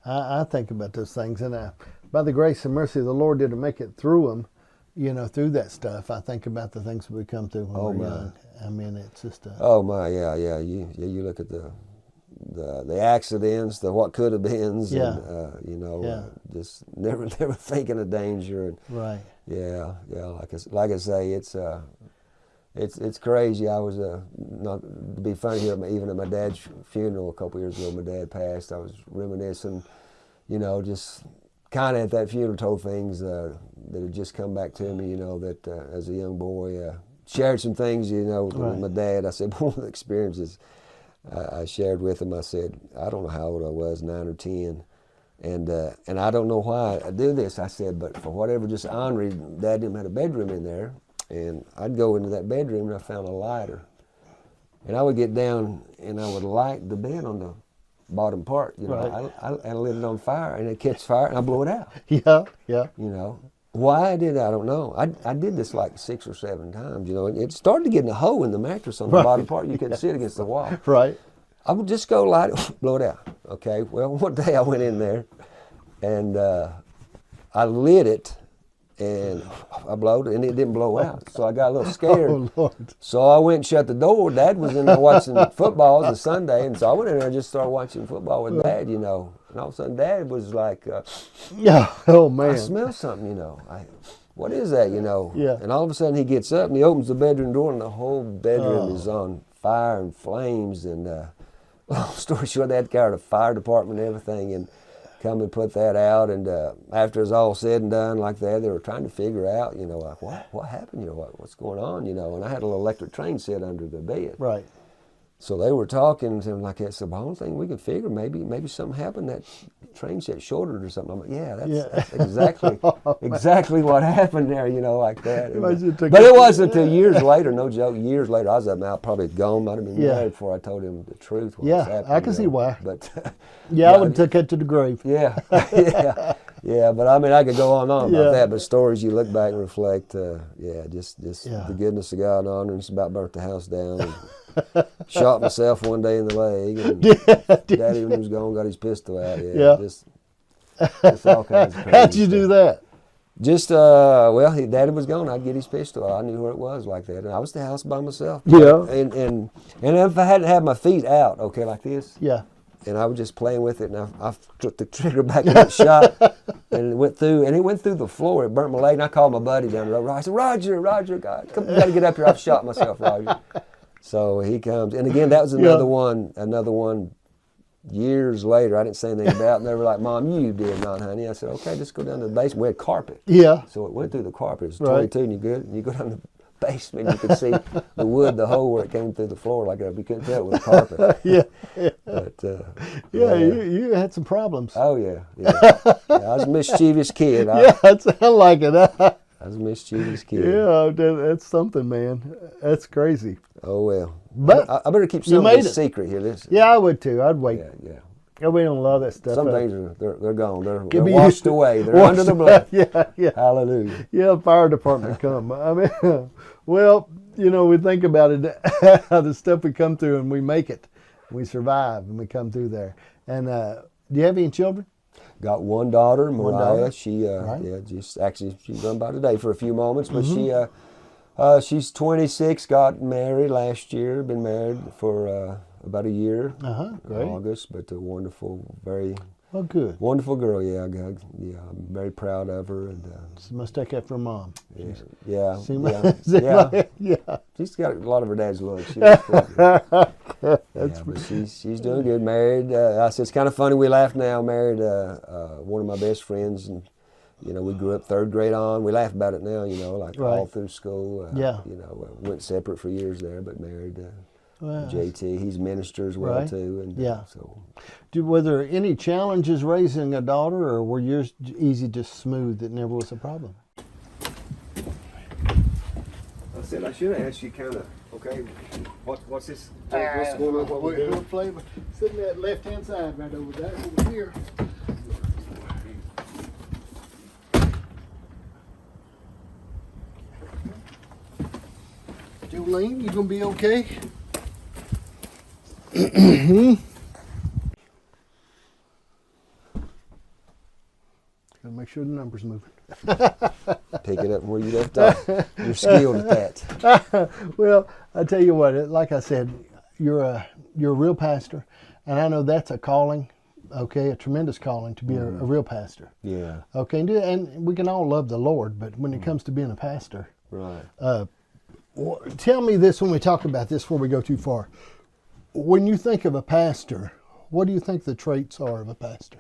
I think about those things, and by the grace and mercy of the Lord, did to make it through them, you know, through that stuff. I think about the things that we come through when we're young. I mean, it's just oh my, yeah. You look at the accidents, the what could have beens, and you know, just never thinking of danger. And like I say, it's crazy. I was not to be funny here, even at my dad's funeral a couple years ago. My dad passed. I was reminiscing, you know, just kind of at that funeral, told things that had just come back to me, you know, that as a young boy, shared some things, you know, with my dad. I said, one of the experiences I shared with him, I said, I don't know how old I was, 9 or 10, and I don't know why I do this. I said, but for whatever just ornery, Dad didn't have a bedroom in there, and I'd go into that bedroom and I found a lighter, and I would get down and I would light the bed on the bottom part, you know. I lit it on fire, and it catch fire, and I blow it out. Yeah. You know, why I did it, I don't know. I did this like 6 or 7 times, you know. And it started to get in a hole in the mattress on the bottom part. You couldn't see it against the wall. Right. I would just go light it, blow it out. Okay. Well, one day I went in there, and I lit it, and I blowed it, and it didn't blow out. So I got a little scared. Oh, Lord. So I went and shut the door. Dad was in there watching football. It was a Sunday, and so I went in there and just started watching football with Dad, you know. And all of a sudden, Dad was like, oh, man. I smell something, you know. What is that, you know? Yeah. And all of a sudden, he gets up, and he opens the bedroom door, and the whole bedroom is on fire and flames. And long story short, they had to call the fire department and everything, and come and put that out. And after it's all said and done like that, they were trying to figure out, you know, like, what happened, you know, what's going on, you know. And I had a little electric train set under the bed. Right. So they were talking and saying like that. So the only thing we could figure, maybe something happened. That train set shorted or something. I'm like, yeah, that's exactly what happened there. You know, like that. But it wasn't until years later. No joke. Years later, I was up probably gone. Might have been married before I told him the truth. I can see why. But I would have took it to the grave. Yeah. But I mean, I could go on about that. But stories you look back and reflect. Just the goodness of God, honoring. It's about burnt the house down. And, shot myself one day in the leg, and Daddy, when he was gone, got his pistol out. Just all kinds of crazy How'd you do that? Just, Daddy was gone. I'd get his pistol out. I knew where it was like that. And I was at the house by myself. Yeah. And if I hadn't had my feet out, okay, like this. Yeah. And I was just playing with it, and I took the trigger back and it shot, and it went through the floor. It burnt my leg, and I called my buddy down the road. I said, Roger, God, come, you got to get up here. I've shot myself, Roger. So he comes, and again, that was another one years later. I didn't say anything about it, and they were like, Mom, you did not, honey. I said, okay, just go down to the basement. We had carpet. Yeah. So it went through the carpet. It was 22, and you go down to the basement, you could see the wood, the hole where it came through the floor like that. We couldn't tell it was carpet. But, you had some problems. Oh, yeah. I was a mischievous kid. That sounds like it. I was a mischievous kid. Yeah, that's something, man. That's crazy. Oh, well. But I better keep some of this secret here. Yeah, I would too. I'd wait. Yeah. I wait on a lot of that stuff. Some things they're gone. They're washed away. They're under the blood. Yeah. Hallelujah. Yeah, fire department come. I mean, well, we think about it, the stuff we come through and we make it. We survive and we come through there. And do you have any children? Got one daughter, Mariah. She she's done by today for a few moments, but she's 26, got married last year, been married for about a year, great. August, but a wonderful, very good. Wonderful girl, I'm very proud of her. And she must take after her mom. Yeah. She's got a lot of her dad's looks. But she's doing good. Married. I said it's kind of funny. We laugh now. Married one of my best friends, and we grew up 3rd grade on. We laugh about it now. All through school. Went separate for years there, but married. JT, he's a minister as well too. And were there any challenges raising a daughter, or were yours easy, just smooth? It never was a problem. I said I should have asked you kind of. Okay, what's this? What's going on? What we're doing? Flavor sitting at left hand side, right over there, over here. Jolene, you gonna be okay? Gotta make sure the number's moving. Pick it up where you left off. You're skilled at that. Well, I tell you what, like I said, you're a real pastor, and I know that's a calling. Okay, a tremendous calling to be a real pastor. Yeah. Okay, and we can all love the Lord, but when it comes to being a pastor, right. Tell me this when we talk about this before we go too far. When you think of a pastor, what do you think the traits are of a pastor?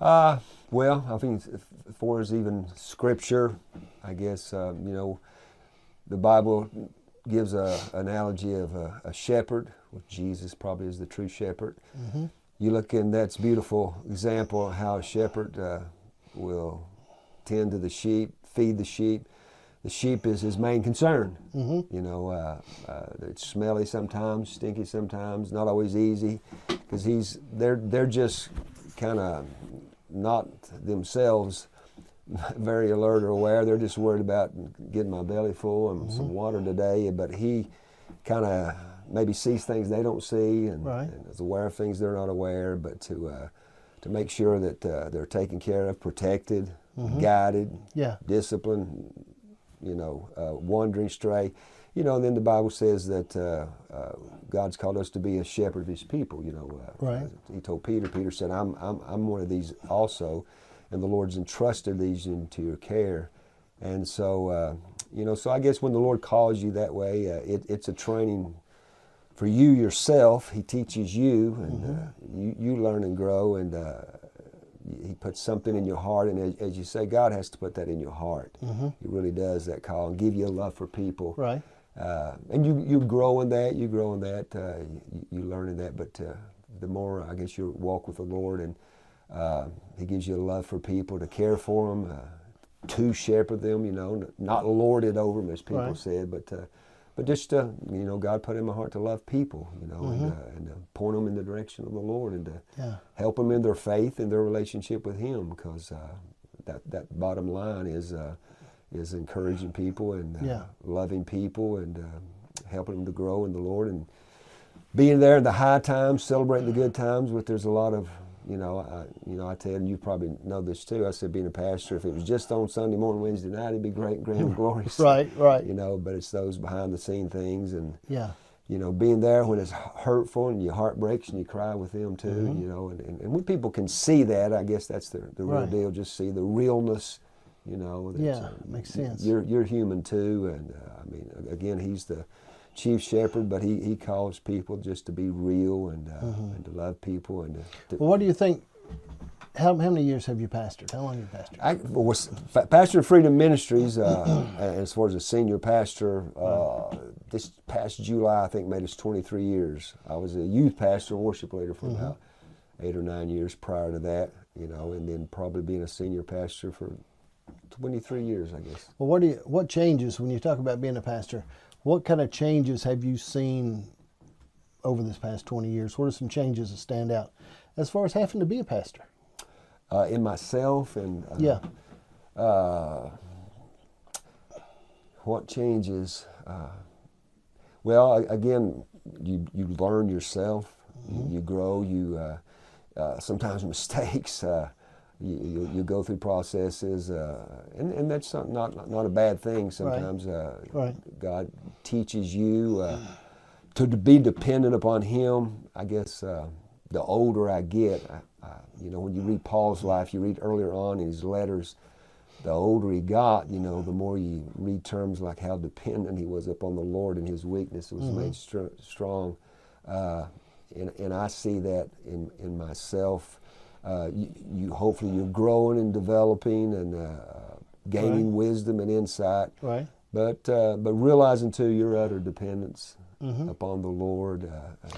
Well, I think as far as even Scripture, I guess, the Bible gives an analogy of a shepherd, which Jesus probably is the true shepherd. Mm-hmm. You look, and that's a beautiful example of how a shepherd will tend to the sheep, feed the sheep. The sheep is his main concern. Mm-hmm. It's smelly sometimes, stinky sometimes, not always easy, because they're just kind of not themselves very alert or aware. They're just worried about getting my belly full and some water today. But he kind of maybe sees things they don't see and is aware of things they're not aware. But to make sure that they're taken care of, protected, guided, disciplined. Wandering stray, and then the Bible says that God's called us to be a shepherd of His people. He told Peter said, "I'm one of these also, and the Lord's entrusted these into your care." And so, so I guess when the Lord calls you that way, it's a training for you yourself. He teaches you, and you learn and grow, and He puts something in your heart, and as you say, God has to put that in your heart. Mm-hmm. He really does, that call, and give you a love for people. Right. and you grow in that, you learn in that, but the more, I guess, you walk with the Lord, and He gives you a love for people, to care for them, to shepherd them, not lord it over them, as people said, but just, God put in my heart to love people, and point them in the direction of the Lord, and to help them in their faith and their relationship with Him, because that bottom line is encouraging people and loving people, and helping them to grow in the Lord, and being there in the high times, celebrating the good times. But there's a lot of, I tell you, and you probably know this too. I said, being a pastor, if it was just on Sunday morning, Wednesday night, it'd be great, grand, and glorious. Right. But it's those behind the scene things, and being there when it's hurtful and your heart breaks and you cry with them too. And when people can see that, I guess that's the real deal. Just see the realness. Makes sense. You're human too, and again, He's the chief shepherd, but he calls people just to be real, and to love people, and well, what do you think? How many years have you pastored? How long have you pastored? I was pastor of Freedom Ministries, as far as a senior pastor. This past July, I think, made us 23 years. I was a youth pastor and worship leader for about 8 or 9 years prior to that, and then probably being a senior pastor for 23 years, I guess. Well, what changes when you talk about being a pastor? What kind of changes have you seen over this past 20 years? What are some changes that stand out as far as having to be a pastor? In myself, and what changes? Well, again, you learn yourself, you grow, you sometimes mistakes. You go through processes, and that's not a bad thing. Sometimes God teaches you to be dependent upon Him. I guess the older I get, when you read Paul's life, you read earlier on in his letters, the older he got, the more you read terms like how dependent he was upon the Lord, and his weakness was made strong. And I see that in myself. Hopefully you're growing and developing and gaining wisdom and insight. Right. But realizing too your utter dependence upon the Lord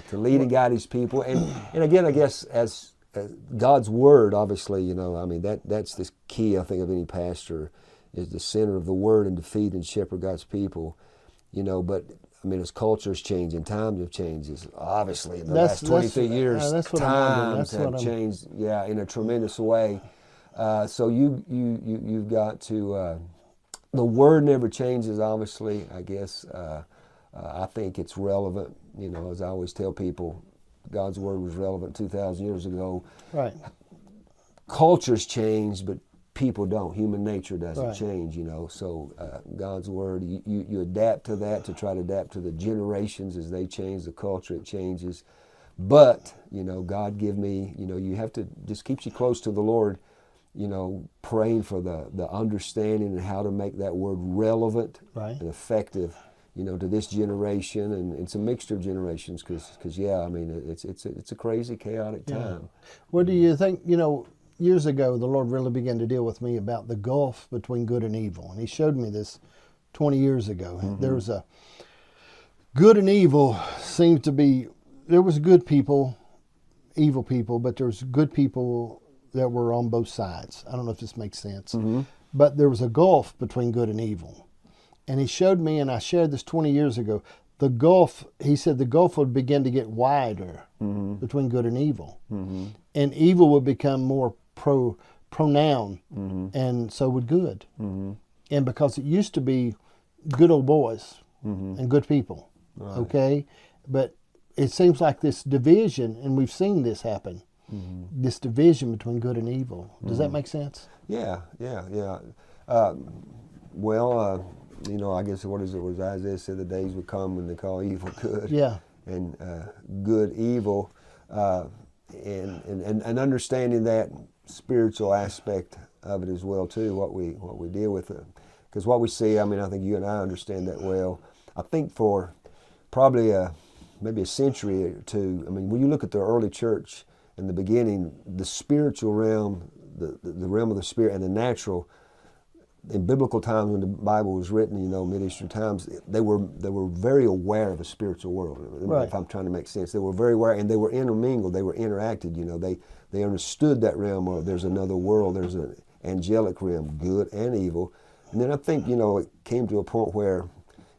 to lead and guide His people. And again, I guess as God's Word, obviously, that's the key, I think, of any pastor, is the center of the Word, and to feed and shepherd God's people. But as culture's changing, times have changed. Obviously, in the last 23 years, times have changed, in a tremendous way. So you've got to. The Word never changes. Obviously, I guess. I think it's relevant. As I always tell people, God's Word was relevant 2,000 years ago. Right. Culture's changed, but people don't. Human nature doesn't change, So God's Word, you adapt to that, to try to adapt to the generations as they change, the culture, it changes. But, God give me, you have to, just keeps you close to the Lord, praying for the understanding and how to make that Word relevant and effective, to this generation, and it's a mixture of generations, because it's a crazy, chaotic time. What do you think, years ago, the Lord really began to deal with me about the gulf between good and evil. And He showed me this 20 years ago. There was a good and evil seemed to be, there was good people, evil people, but there was good people that were on both sides. I don't know if this makes sense. But there was a gulf between good and evil. And He showed me, and I shared this 20 years ago, the gulf, He said the gulf would begin to get wider between good and evil. And evil would become more pronoun, and so would good. And because it used to be good old boys and good people, okay? But it seems like this division, and we've seen this happen, this division between good and evil. Does that make sense? Yeah. I guess what was Isaiah said, the days would come when they call evil good, and good evil, and understanding that spiritual aspect of it as well too, what we deal with, because what we see, I think you and I understand that well. I think for probably maybe a century or two, when you look at the early church in the beginning, the spiritual realm, the realm of the spirit and the natural, in biblical times when the Bible was written, you know, Mid-Eastern times, they were very aware of the spiritual world. Right. If I'm trying to make sense, they were very aware, and they were intermingled. They were interacted. You know, they understood that realm of there's another world. There's an angelic realm, good and evil. And then I think, you know, it came to a point where,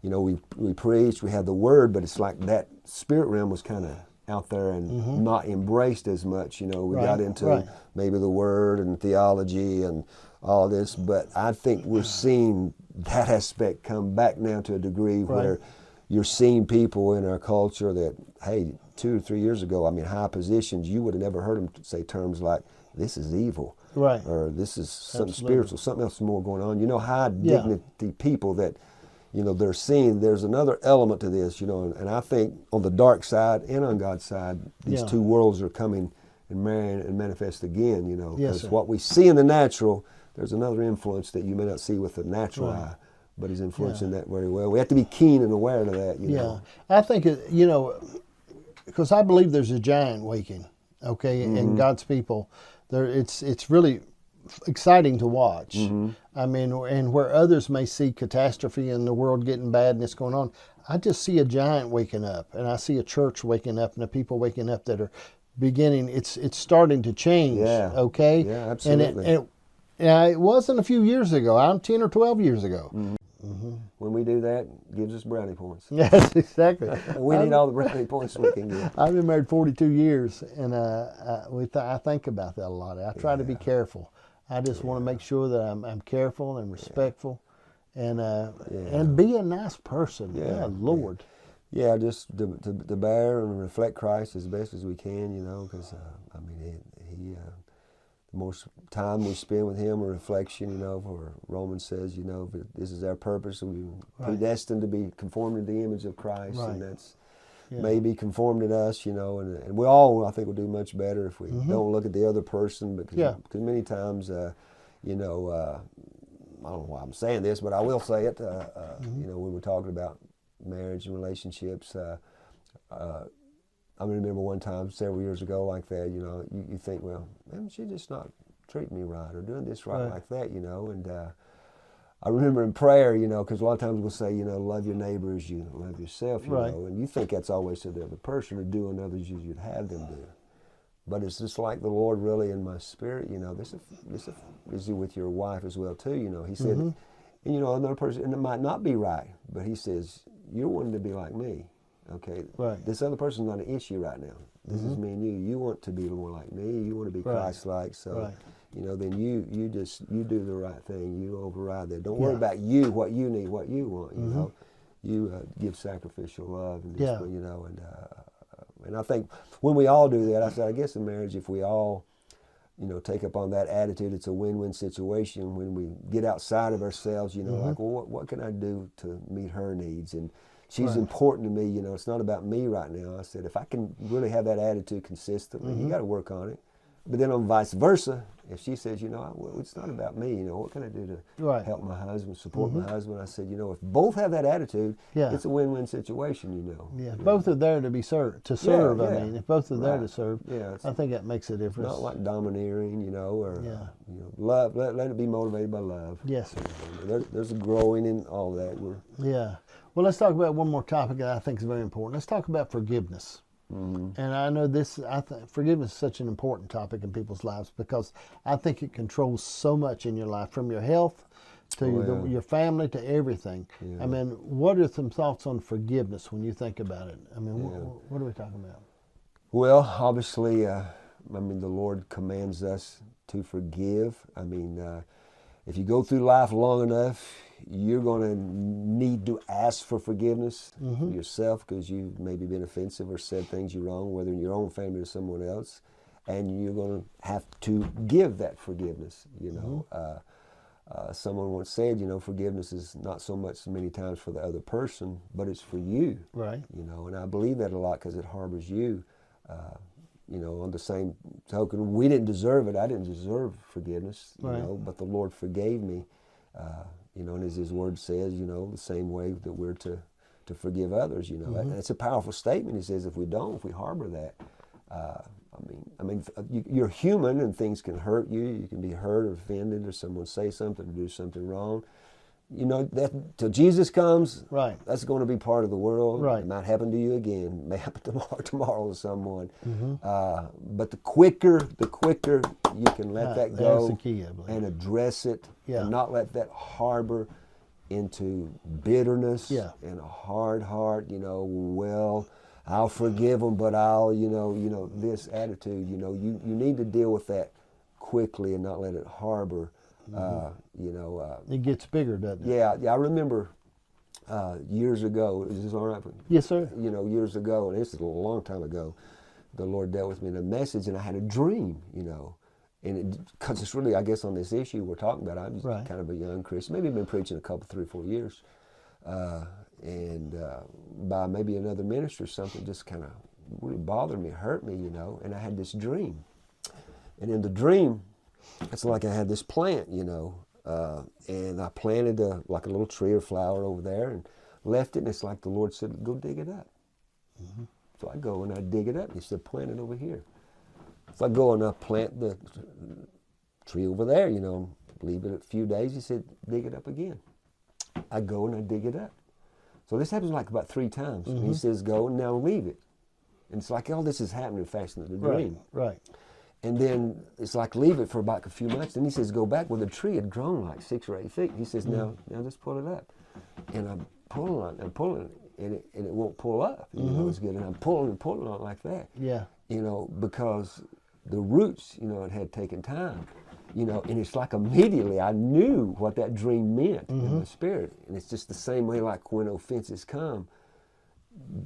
you know, we preached, we had the word, but it's like that spirit realm was kind of out there and not embraced as much. You know, we got into maybe the word and theology and all this, but I think we're seeing that aspect come back now to a degree where you're seeing people in our culture that, hey, 2 or 3 years ago, I mean, high positions, you would have never heard them say terms like, this is evil. Right. Or this is something spiritual, something else more going on. You know, high dignity people that, you know, they're seeing there's another element to this, you know, and I think on the dark side and on God's side, these two worlds are coming and marrying and manifest again, you know, because what we see in the natural, there's another influence that you may not see with the natural eye, but is influencing that very well. We have to be keen and aware of that, you know. I think, you know, because I believe there's a giant waking, okay, in God's people. It's really exciting to watch. I mean, and where others may see catastrophe and the world getting bad and it's going on, I just see a giant waking up, and I see a church waking up and the people waking up that are beginning. It's starting to change. Okay. Yeah, absolutely. And it wasn't a few years ago. I'm 10 or 12 years ago. When we do that, it gives us brownie points. Yes, exactly. We need all the brownie points we can get. I've been married 42 years, and I think about that a lot. I try to be careful. I just want to make sure that I'm careful and respectful, and be a nice person. Lord. Yeah, just to bear and reflect Christ as best as we can, you know, because I mean, he the most time we spend with him, a reflection, you know, where Romans says, you know, this is our purpose. We're predestined to be conformed to the image of Christ, and that's maybe conformed to us, you know, and we all, I think, will do much better if we don't look at the other person, because many times, you know, I don't know why I'm saying this, but I will say it, you know, when we're talking about marriage and relationships, I remember one time several years ago like that, you know, you think, well, man, she's just not treating me right or doing this right like that, you know, and I remember in prayer, you know, because a lot of times we'll say, you know, love your neighbor as you love yourself, you know, and you think that's always to the other person, or doing others as you'd have them do. But it's just like the Lord really in my spirit, you know, this is with your wife as well too, you know. He said, and you know, another person, and it might not be right, but he says, you're wanting to be like me. Okay, this other person's not an issue right now. This is me and you. You want to be more like me. You want to be Christ-like. So, you know, then you do the right thing. You override that. Don't worry about you, what you need, what you want. You know, you give sacrificial love, and just, you know, and I think when we all do that, I guess in marriage, if we all, you know, take up on that attitude, it's a win-win situation. When we get outside of ourselves, you know, like, well, what can I do to meet her needs? And she's important to me, you know, it's not about me right now. I said, if I can really have that attitude consistently, you got to work on it. But then on vice versa, if she says, you know, well, it's not about me, you know, what can I do to help my husband, support my husband? I said, you know, if both have that attitude, it's a win-win situation, you know. Yeah, both are there to be serve. I mean, if both are there to serve, I think that makes a difference. Not like domineering, you know, or you know, love. Let it be motivated by love. Yes. There's a growing in all that. Well, let's talk about one more topic that I think is very important. Let's talk about forgiveness. And I know forgiveness is such an important topic in people's lives, because I think it controls so much in your life, from your health to your family to everything. I mean, what are some thoughts on forgiveness when you think about it? I mean, what are we talking about? Well, obviously, I mean, the Lord commands us to forgive. I mean, if you go through life long enough, you're going to need to ask for forgiveness for yourself, because you've maybe been offensive or said things you're wrong, whether in your own family or someone else, and you're going to have to give that forgiveness, you know. Someone once said, you know, forgiveness is not so much many times for the other person, but it's for you, you know, and I believe that a lot, because it harbors you. You know, on the same token, we didn't deserve it. I didn't deserve forgiveness, you know, but the Lord forgave me. You know, and as His Word says, you know, the same way that we're to forgive others, you know. And it's a powerful statement. He says if we harbor that, You're human, and things can hurt you. You can be hurt or offended, or someone say something or do something wrong. You know, that till Jesus comes, right, that's going to be part of the world. Right. It might happen to you again. It may happen tomorrow to someone. But the quicker you can let that go, that's the key, I believe, and address it, and not let that harbor into bitterness and a hard heart. You know, well, I'll forgive them, but I'll, this attitude. You know, you need to deal with that quickly and not let it harbor. It gets bigger, doesn't it? Yeah, I remember years ago. Is this all right? Yes, sir. You know, years ago, and this is a long time ago, the Lord dealt with me in a message, and I had a dream. You know, and because it's really, I guess, on this issue we're talking about. I was kind of a young Christian, maybe been preaching a couple, 3 or 4 years, and by maybe another minister, something just kind of really bothered me, hurt me, you know. And I had this dream, and in the dream, it's like I had this plant, you know, and I planted like a little tree or flower over there and left it, and it's like the Lord said, go dig it up. So I go and I dig it up, and He said, plant it over here. So I go and I plant the tree over there, you know, leave it a few days. He said, dig it up again. I go and I dig it up. So this happens like about 3 times. And He says, go and now leave it. And it's like, oh, this is happening fast in the dream. Right. And then it's like, leave it for about a few months. Then He says, go back. Well, the tree had grown like 6 or 8 feet. He says, now just pull it up. And I'm pulling it, and it won't pull up. You know, it's good. And I'm pulling on it like that. Yeah. You know, because the roots, you know, it had taken time. You know, and it's like immediately I knew what that dream meant in the spirit. And it's just the same way, like when offenses come,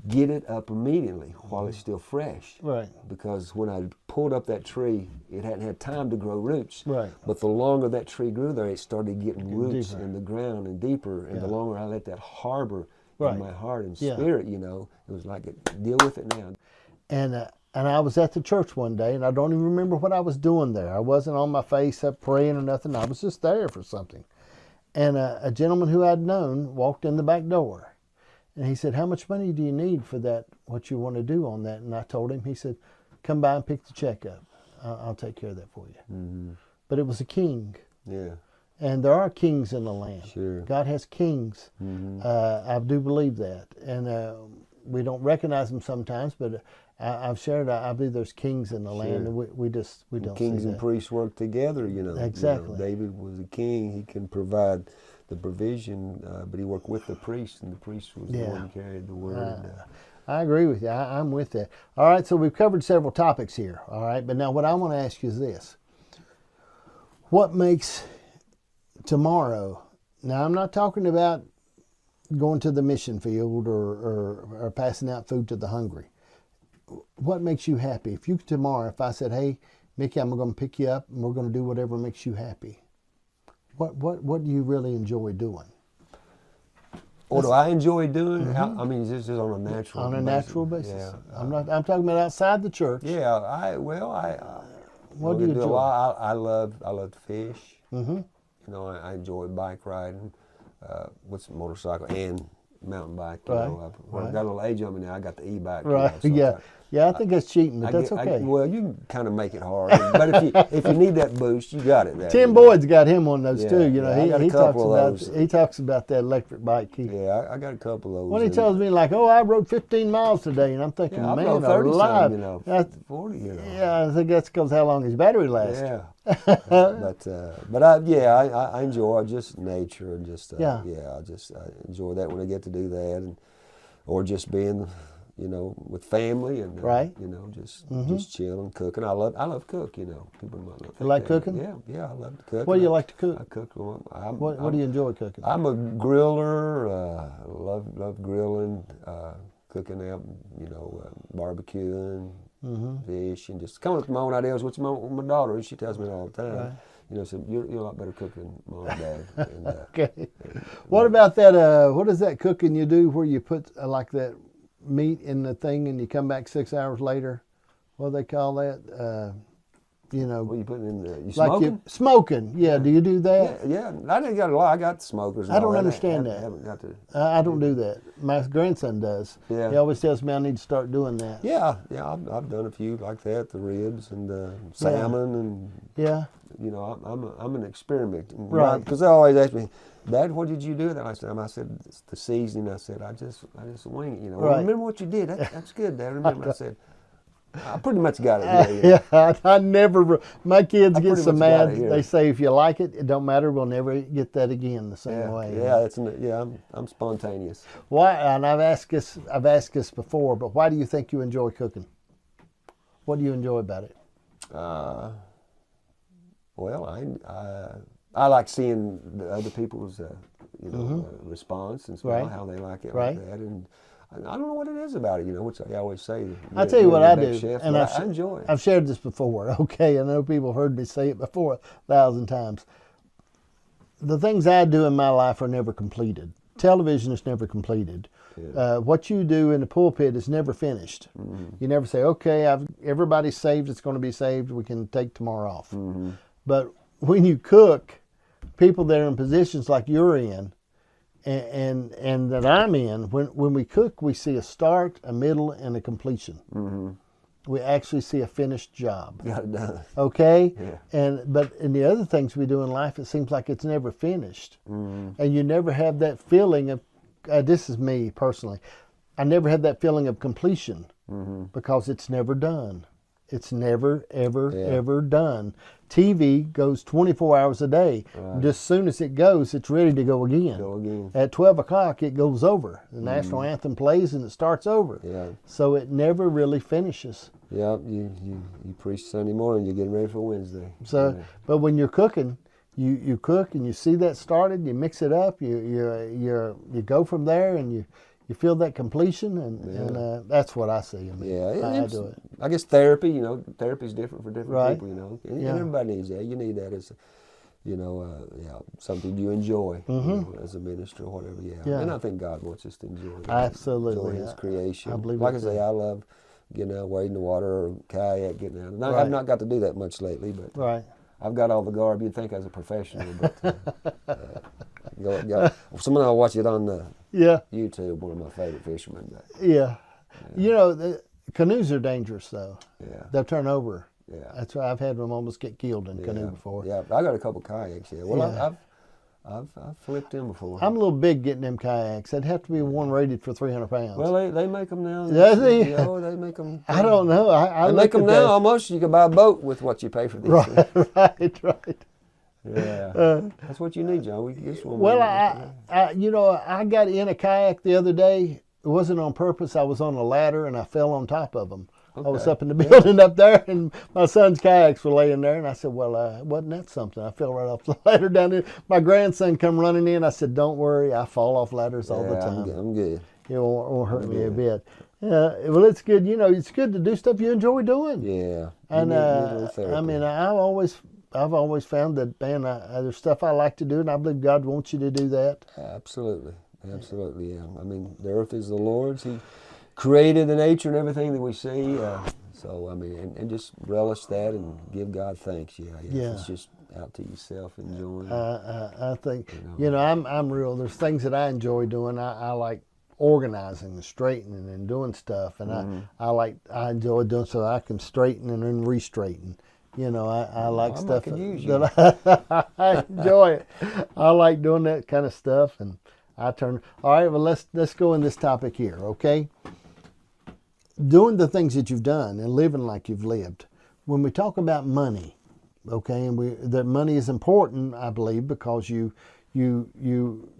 get it up immediately while it's still fresh. Right. Because when I pulled up that tree, it hadn't had time to grow roots. Right. But the longer that tree grew there, it started getting roots deeper in the ground and deeper. And the longer I let that harbor in my heart and Yeah. spirit, you know, it was like, deal with it now. And I was at the church one day, and I don't even remember what I was doing there. I wasn't on my face up praying or nothing. I was just there for something. And a gentleman who I'd known walked in the back door. And he said, how much money do you need for that, what you want to do on that? And I told him, he said, come by and pick the check up. I'll take care of that for you. But it was a king. Yeah. And there are kings in the land. Sure. God has kings. I do believe that. And we don't recognize them sometimes, but I've shared, I believe there's kings in the land, and we don't see that. Kings and priests work together, you know. Exactly. You know, David was a king. He can provide the provision, but he worked with the priest, and the priest was the one who carried the word. I agree with you. I'm with that. All right, so we've covered several topics here, all right? But now what I want to ask you is this. What makes tomorrow, now I'm not talking about going to the mission field or passing out food to the hungry. What makes you happy? If I said, hey, Mickey, I'm going to pick you up and we're going to do whatever makes you happy. What do you really enjoy doing? What do I enjoy doing? I mean, this is on a natural basis. On a natural basis. Yeah. I'm talking about outside the church. Yeah, what do you enjoy? I love to fish. You know, I enjoy bike riding, with motorcycle and mountain bike. You know, I've got a little age on me now. I got the e-bike. Right. You know, so I think that's cheating, but that's okay. Well, you can kind of make it hard, but if you need that boost, you got it there. Tim Boyd's got him one of those too. You know, I got a couple of those. He talks about that electric bike. I got a couple of those. When he tells me like, "Oh, I rode 15 miles today," and I'm thinking, I man, rode 30 alive. You know, 40. You know. Yeah, I think that's because how long his battery lasts. Yeah. but I enjoy just nature and just I enjoy that when I get to do that, and or just being, you know, with family and you know, just chilling, cooking. I love cook. You know, people might not think You like that. cooking? Yeah, I love to cook. What do you like to cook? I cook. What do you enjoy cooking? I'm a griller. Love grilling, cooking out. You know, barbecuing. Fish, and just coming up with my own ideas with my daughter, and she tells me all the time. Right. You know, so you're a lot better cook than Mom and Dad. And, okay. What about that? What is that cooking you do where you put like that meat in the thing and you come back 6 hours later? What do they call that? You know, what are you putting in there? You like smoking? Smoking, yeah. Do you do that? Yeah. I didn't got a lot. I got smokers. And I don't all understand I that. haven't got to. I don't do that. My grandson does. Yeah. He always tells me I need to start doing that. Yeah. I've done a few like that, the ribs and salmon and. Yeah. You know, I'm an experiment. Right. Because they always ask me, Dad, what did you do that last time? I said, it's the seasoning. I said, I just wing it. You know, Right. Remember what you did. That's good, Dad. Remember. I said, I pretty much got it. Yeah, I never. My kids get so mad. They They say, if you like it, it don't matter. We'll never get that again the same way. Yeah, I'm spontaneous. Why? And I've asked this before, but why do you think you enjoy cooking? What do you enjoy about it? Well, I like seeing the other people's response and smell, how they like it like that, and I don't know what it is about it, which I always say. I'll tell you what I do, chef, and I enjoy it. I've shared this before, okay? I know people have heard me say it before 1,000 times. The things I do in my life are never completed. Television is never completed. Yeah. What you do in the pulpit is never finished. Mm-hmm. You never say, okay, everybody's saved, it's going to be saved, we can take tomorrow off. Mm-hmm. But when you cook, people that are in positions like you're in, and that I'm in, when we cook, we see a start, a middle, and a completion. Mm-hmm. We actually see a finished job. Got it done. Okay? Yeah. But in the other things we do in life, it seems like it's never finished. Mm-hmm. And you never have that feeling of, this is me personally, I never had that feeling of completion because it's never done. It's never, ever done. TV goes 24 hours a day. Right. Just as soon as it goes, it's ready to go again. At 12 o'clock, it goes over. The national anthem plays and it starts over. Yeah. So it never really finishes. Yeah, you preach Sunday morning, you're getting ready for Wednesday. So, but when you're cooking, you cook and you see that started, you mix it up, you go from there, and you feel that completion, and that's what I see. I mean, I do it. I guess therapy, therapy is different for different people, and everybody needs that. You need that as, something you enjoy as a minister or whatever. Yeah. And I think God wants us to enjoy it. Absolutely. Enjoy His creation. I believe like I say, I love getting out, wading the water, or kayak, getting out. And I've not got to do that much lately, but I've got all the garb you'd think I was a professional, but someone will watch it on YouTube, one of my favorite fishermen. The canoes are dangerous though. Yeah. They'll turn over. Yeah. That's why I've had them almost get killed in a canoe before. Yeah, I got a couple kayaks. Yeah. Well, I've flipped them before. I'm a little big getting them kayaks. They'd have to be one rated for 300 pounds. Well, they make them now. Does he? They make them. I don't know. I they make them now. Almost you can buy a boat with what you pay for these. Right. Yeah, that's what you need, John. I got in a kayak the other day. It wasn't on purpose. I was on a ladder and I fell on top of them. Okay. I was up in the building up there, and my son's kayaks were laying there, and I said, well, wasn't that something? I fell right off the ladder down there. My grandson come running in. I said, don't worry, I fall off ladders all the time. I'm good. It won't hurt me a bit. Well, it's good. It's good to do stuff you enjoy doing. Yeah. And I mean, I've always found that, man, there's stuff I like to do, and I believe God wants you to do that. Absolutely, yeah. I mean, the earth is the Lord's. He created the nature and everything that we see. So, I mean, and just relish that and give God thanks. Yeah. It's just out to yourself, enjoying. I think, I'm real. There's things that I enjoy doing. I like organizing and straightening and doing stuff, and I enjoy doing so I can straighten and then re-straighten. I like stuff that I enjoy it. I like doing that kind of stuff, and all right, well, let's go in this topic here, okay? Doing the things that you've done and living like you've lived. When we talk about money, okay, and that money is important, I believe, because you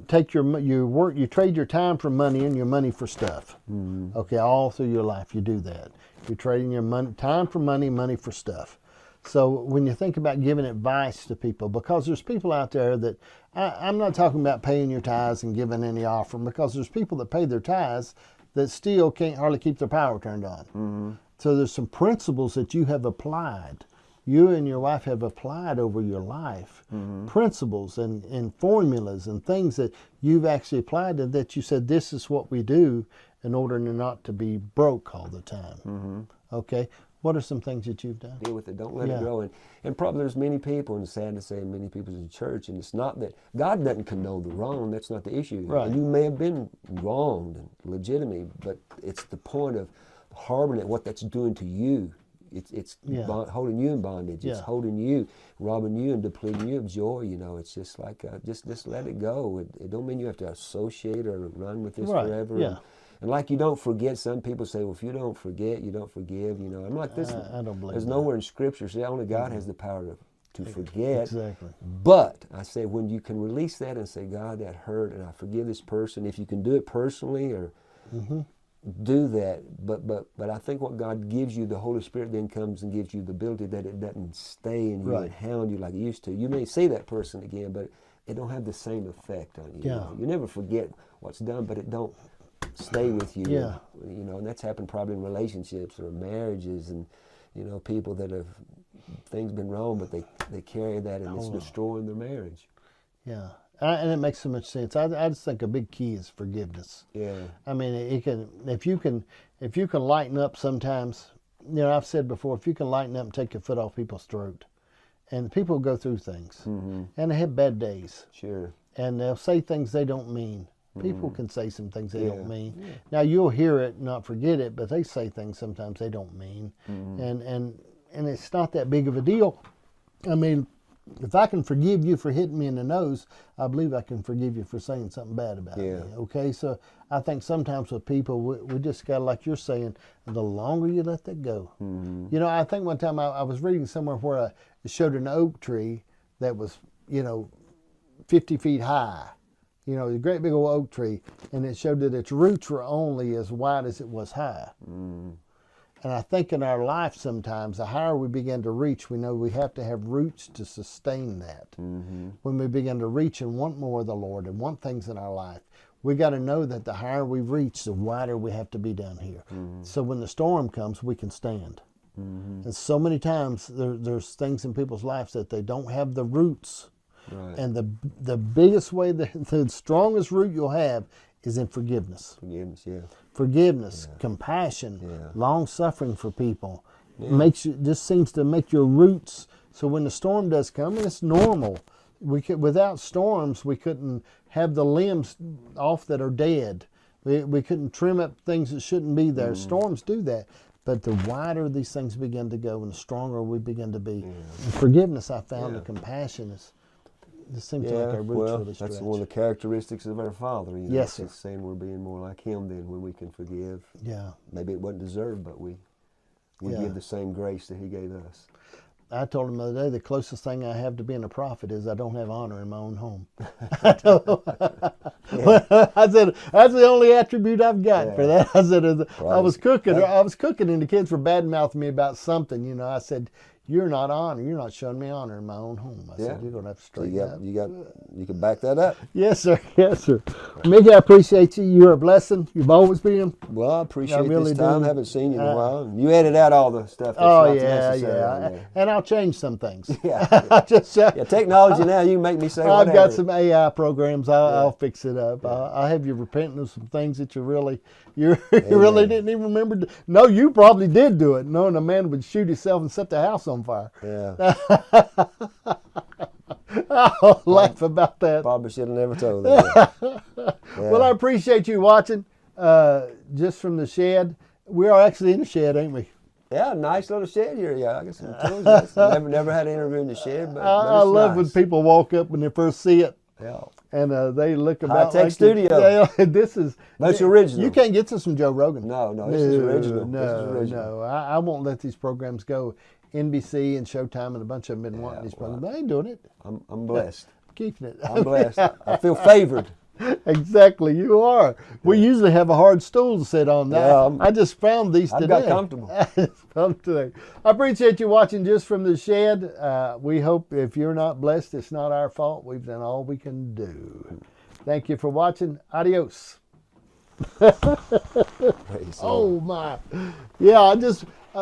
take you trade your time for money and your money for stuff. Mm-hmm. Okay, all through your life you do that. You're trading your time for money, money for stuff. So when you think about giving advice to people, because there's people out there that, I'm not talking about paying your tithes and giving any offering, because there's people that pay their tithes that still can't hardly keep their power turned on. Mm-hmm. So there's some principles that you have applied. You and your wife have applied over your life, principles and formulas and things that you've actually applied, and that you said, this is what we do in order not to be broke all the time. Mm-hmm. Okay? What are some things that you've done? Deal with it. Don't let it grow. And probably there's many people, and it's sad to say, many people in the church, and it's not that God doesn't condone the wrong. That's not the issue. Right. And you may have been wronged and legitimate, but it's the point of harboring at what that's doing to you. It's holding you in bondage. It's holding you, robbing you, and depleting you of joy. You know, it's just like just let it go. It don't mean you have to associate or run with this forever. Yeah. And like you don't forget. Some people say, well, if you don't forget, you don't forgive. You know, I'm like this. I don't believe there's that. nowhere in Scripture say only God has the power to forget. Exactly. But I say when you can release that and say, God, that hurt, and I forgive this person. If you can do it personally or do that, but I think what God gives you, the Holy Spirit then comes and gives you the ability that it doesn't stay in you and hound you like it used to. You may see that person again, but it don't have the same effect on you. Yeah. You never forget what's done, but it don't stay with you. Yeah. You know, and that's happened probably in relationships or marriages, and you know, people that have things been wrong, but they carry that and it's destroying their marriage. Yeah. And it makes so much sense. I just think a big key is forgiveness. Yeah. I mean, if you can lighten up sometimes. You know, I've said before, if you can lighten up and take your foot off people's throat, and people go through things, and they have bad days. Sure. And they'll say things they don't mean. People can say some things they don't mean. Yeah. Now you'll hear it, not forget it, but they say things sometimes they don't mean, and it's not that big of a deal. I mean, if I can forgive you for hitting me in the nose, I believe I can forgive you for saying something bad about me. Okay, so I think sometimes with people, we just got, like you're saying, the longer you let that go. You know, I think one time I was reading somewhere where it showed an oak tree that was, 50 feet high. You know, a great big old oak tree, and it showed that its roots were only as wide as it was high. And I think in our life sometimes, the higher we begin to reach, we know we have to have roots to sustain that. When we begin to reach and want more of the Lord and want things in our life, we got to know that the higher we reach, the wider we have to be down here. So when the storm comes, we can stand. And so many times there's things in people's lives that they don't have the roots. Right. And the biggest way, the strongest root you'll have is in forgiveness. Forgiveness, compassion, long suffering for people. Just seems to make your roots. So when the storm does come, and it's normal. Without storms, we couldn't have the limbs off that are dead. We couldn't trim up things that shouldn't be there. Storms do that. But the wider these things begin to go, and the stronger we begin to be. And forgiveness, I found, and compassion it seems like our roots really stretch. That's one of the characteristics of our Father. Yes, sir. It's saying we're being more like Him then when we can forgive. Yeah. Maybe it wasn't deserved, but we give the same grace that He gave us. I told him the other day, the closest thing I have to being a prophet is I don't have honor in my own home. I said, that's the only attribute I've got for that. I said, I was cooking and the kids were bad-mouthing me about something, I said, you're not showing me honor in my own home. I said, you're going to have to straighten up. You can back that up. Yes, sir. Yes, sir. Mickey, I appreciate you. You're a blessing. You've always been. Well, I appreciate this time. I haven't seen you in a while. You edit out all the stuff that's not necessary. And I'll change some things. Technology now, you can make me say whatever. I've got some AI programs. I'll fix it up. I'll have you repenting of some things that you really didn't even remember. No, you probably did do it, knowing a man would shoot himself and set the house on fire. Yeah. I'll laugh about that. Probably should have never told that. Well, I appreciate you watching just from the shed. We are actually in the shed, ain't we? Yeah, nice little shed here. Yeah, I got some tools. Never had an interview in the shed, but I love when people walk up when they first see it. Yeah. And they look about high-tech studio. That's original. You can't get this from Joe Rogan. No, this is original. No. I won't let these programs go. NBC and Showtime and a bunch of them been wanting these programs. They ain't doing it. I'm blessed. Keeping it. I'm blessed. I feel favored. Exactly, you are. We usually have a hard stool to sit on. I just found these today. I got comfortable. I appreciate you watching just from the shed. We hope if you're not blessed, it's not our fault. We've done all we can do. Thank you for watching. Adios. Oh my. Yeah,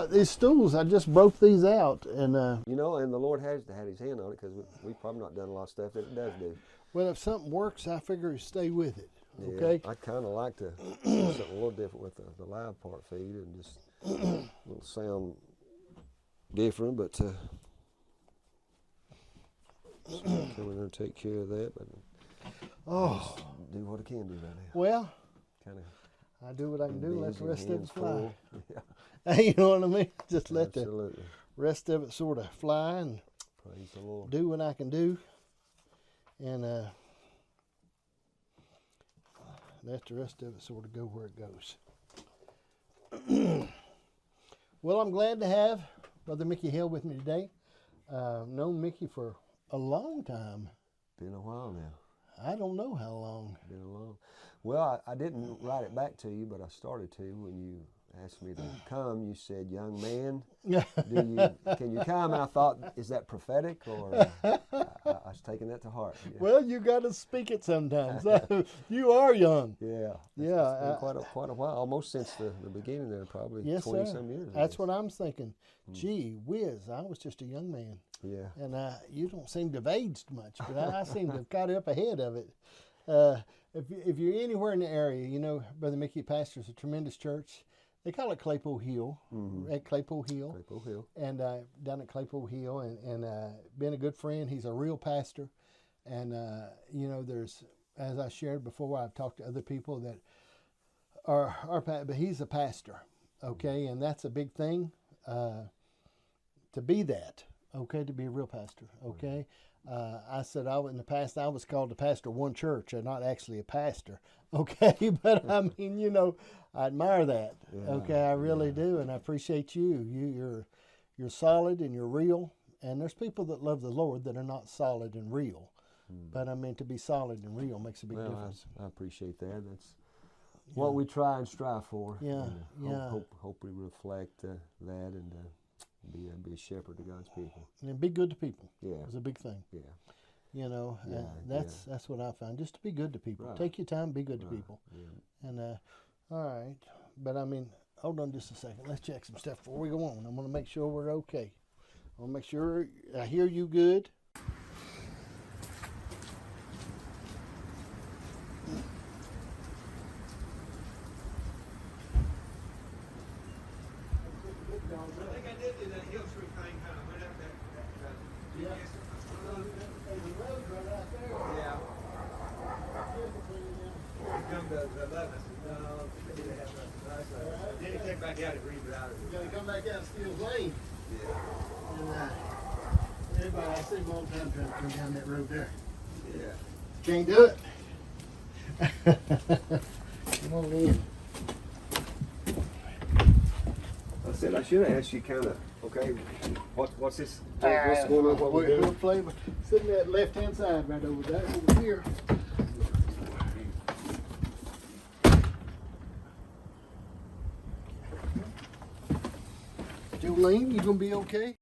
these stools, I just broke these out. And and the Lord has had His hand on it because we've probably not done a lot of stuff that it does do. Well, if something works, I figure stay with it. Okay. I kind of like to do something a little different with the live part feed and just a little sound different, but come in there and take care of that. But do what I can do right now. Well, kind of. I do what I can do. Let the rest of it fly. Full. Yeah. You know what I mean? Just let Absolutely. the rest of it sort of fly and Praise the Lord. do what I can do, and let the rest of it sort of go where it goes. Well, I'm glad to have Brother Mickey Hale with me today. Known Mickey for a long time. Been a while now. I don't know how long. Been a long. Well, I didn't write it back to you, but I started to when you asked me to come. You said, "Young man, can you come?" And I thought, is that prophetic, or I was taking that to heart. Yeah. Well, you got to speak it sometimes. You are young. Yeah. Yeah. It's been quite a while, almost since the beginning there, probably Yes, 20-some years. That's what I'm thinking. Gee whiz, I was just a young man. Yeah. And you don't seem to have aged much, but I seem to have caught up ahead of it. If you're anywhere in the area, you know, Brother Mickey pastors a tremendous church. They call it Claypool Hill, at Claypool Hill. Claypool Hill. And down at Claypool Hill, and been a good friend. He's a real pastor. And, you know, there's, as I shared before, I've talked to other people that are but he's a pastor, okay? And that's a big thing, to be that. Okay, to be a real pastor. Okay, I said in the past I was called to pastor one church and not actually a pastor. Okay, but I mean, you know, I admire that. Yeah, okay, I really do, and I appreciate you. You're solid and you're real. And there's people that love the Lord that are not solid and real. But I mean, to be solid and real makes a big difference. I appreciate that. That's what we try and strive for. Yeah, and hope we reflect that and. Be a shepherd to God's people. And be good to people. Yeah. It's a big thing. Yeah. You know, that's what I found. Just to be good to people. Right. Take your time, be good to people. Yeah. And, all right. But, I mean, hold on just a second. Let's check some stuff before we go on. I'm going to make sure we're okay. I want to make sure I hear you good. I think I did do that hill street thing, kind of went up that Yeah. There's a road right out there. Yeah. Come to 11. No, they didn't have that. Then he came back out and rerouted You it. got to come back out Steele's Lane. Yeah. And everybody, I see them all the time trying to come down that road there. Yeah. Can't do it. Come on in. I said I should have asked you kind of, okay, what's this? What's going on? What we're We're doing? playing, sitting at the left-hand side right over there, over here. Jolene, you gonna be okay?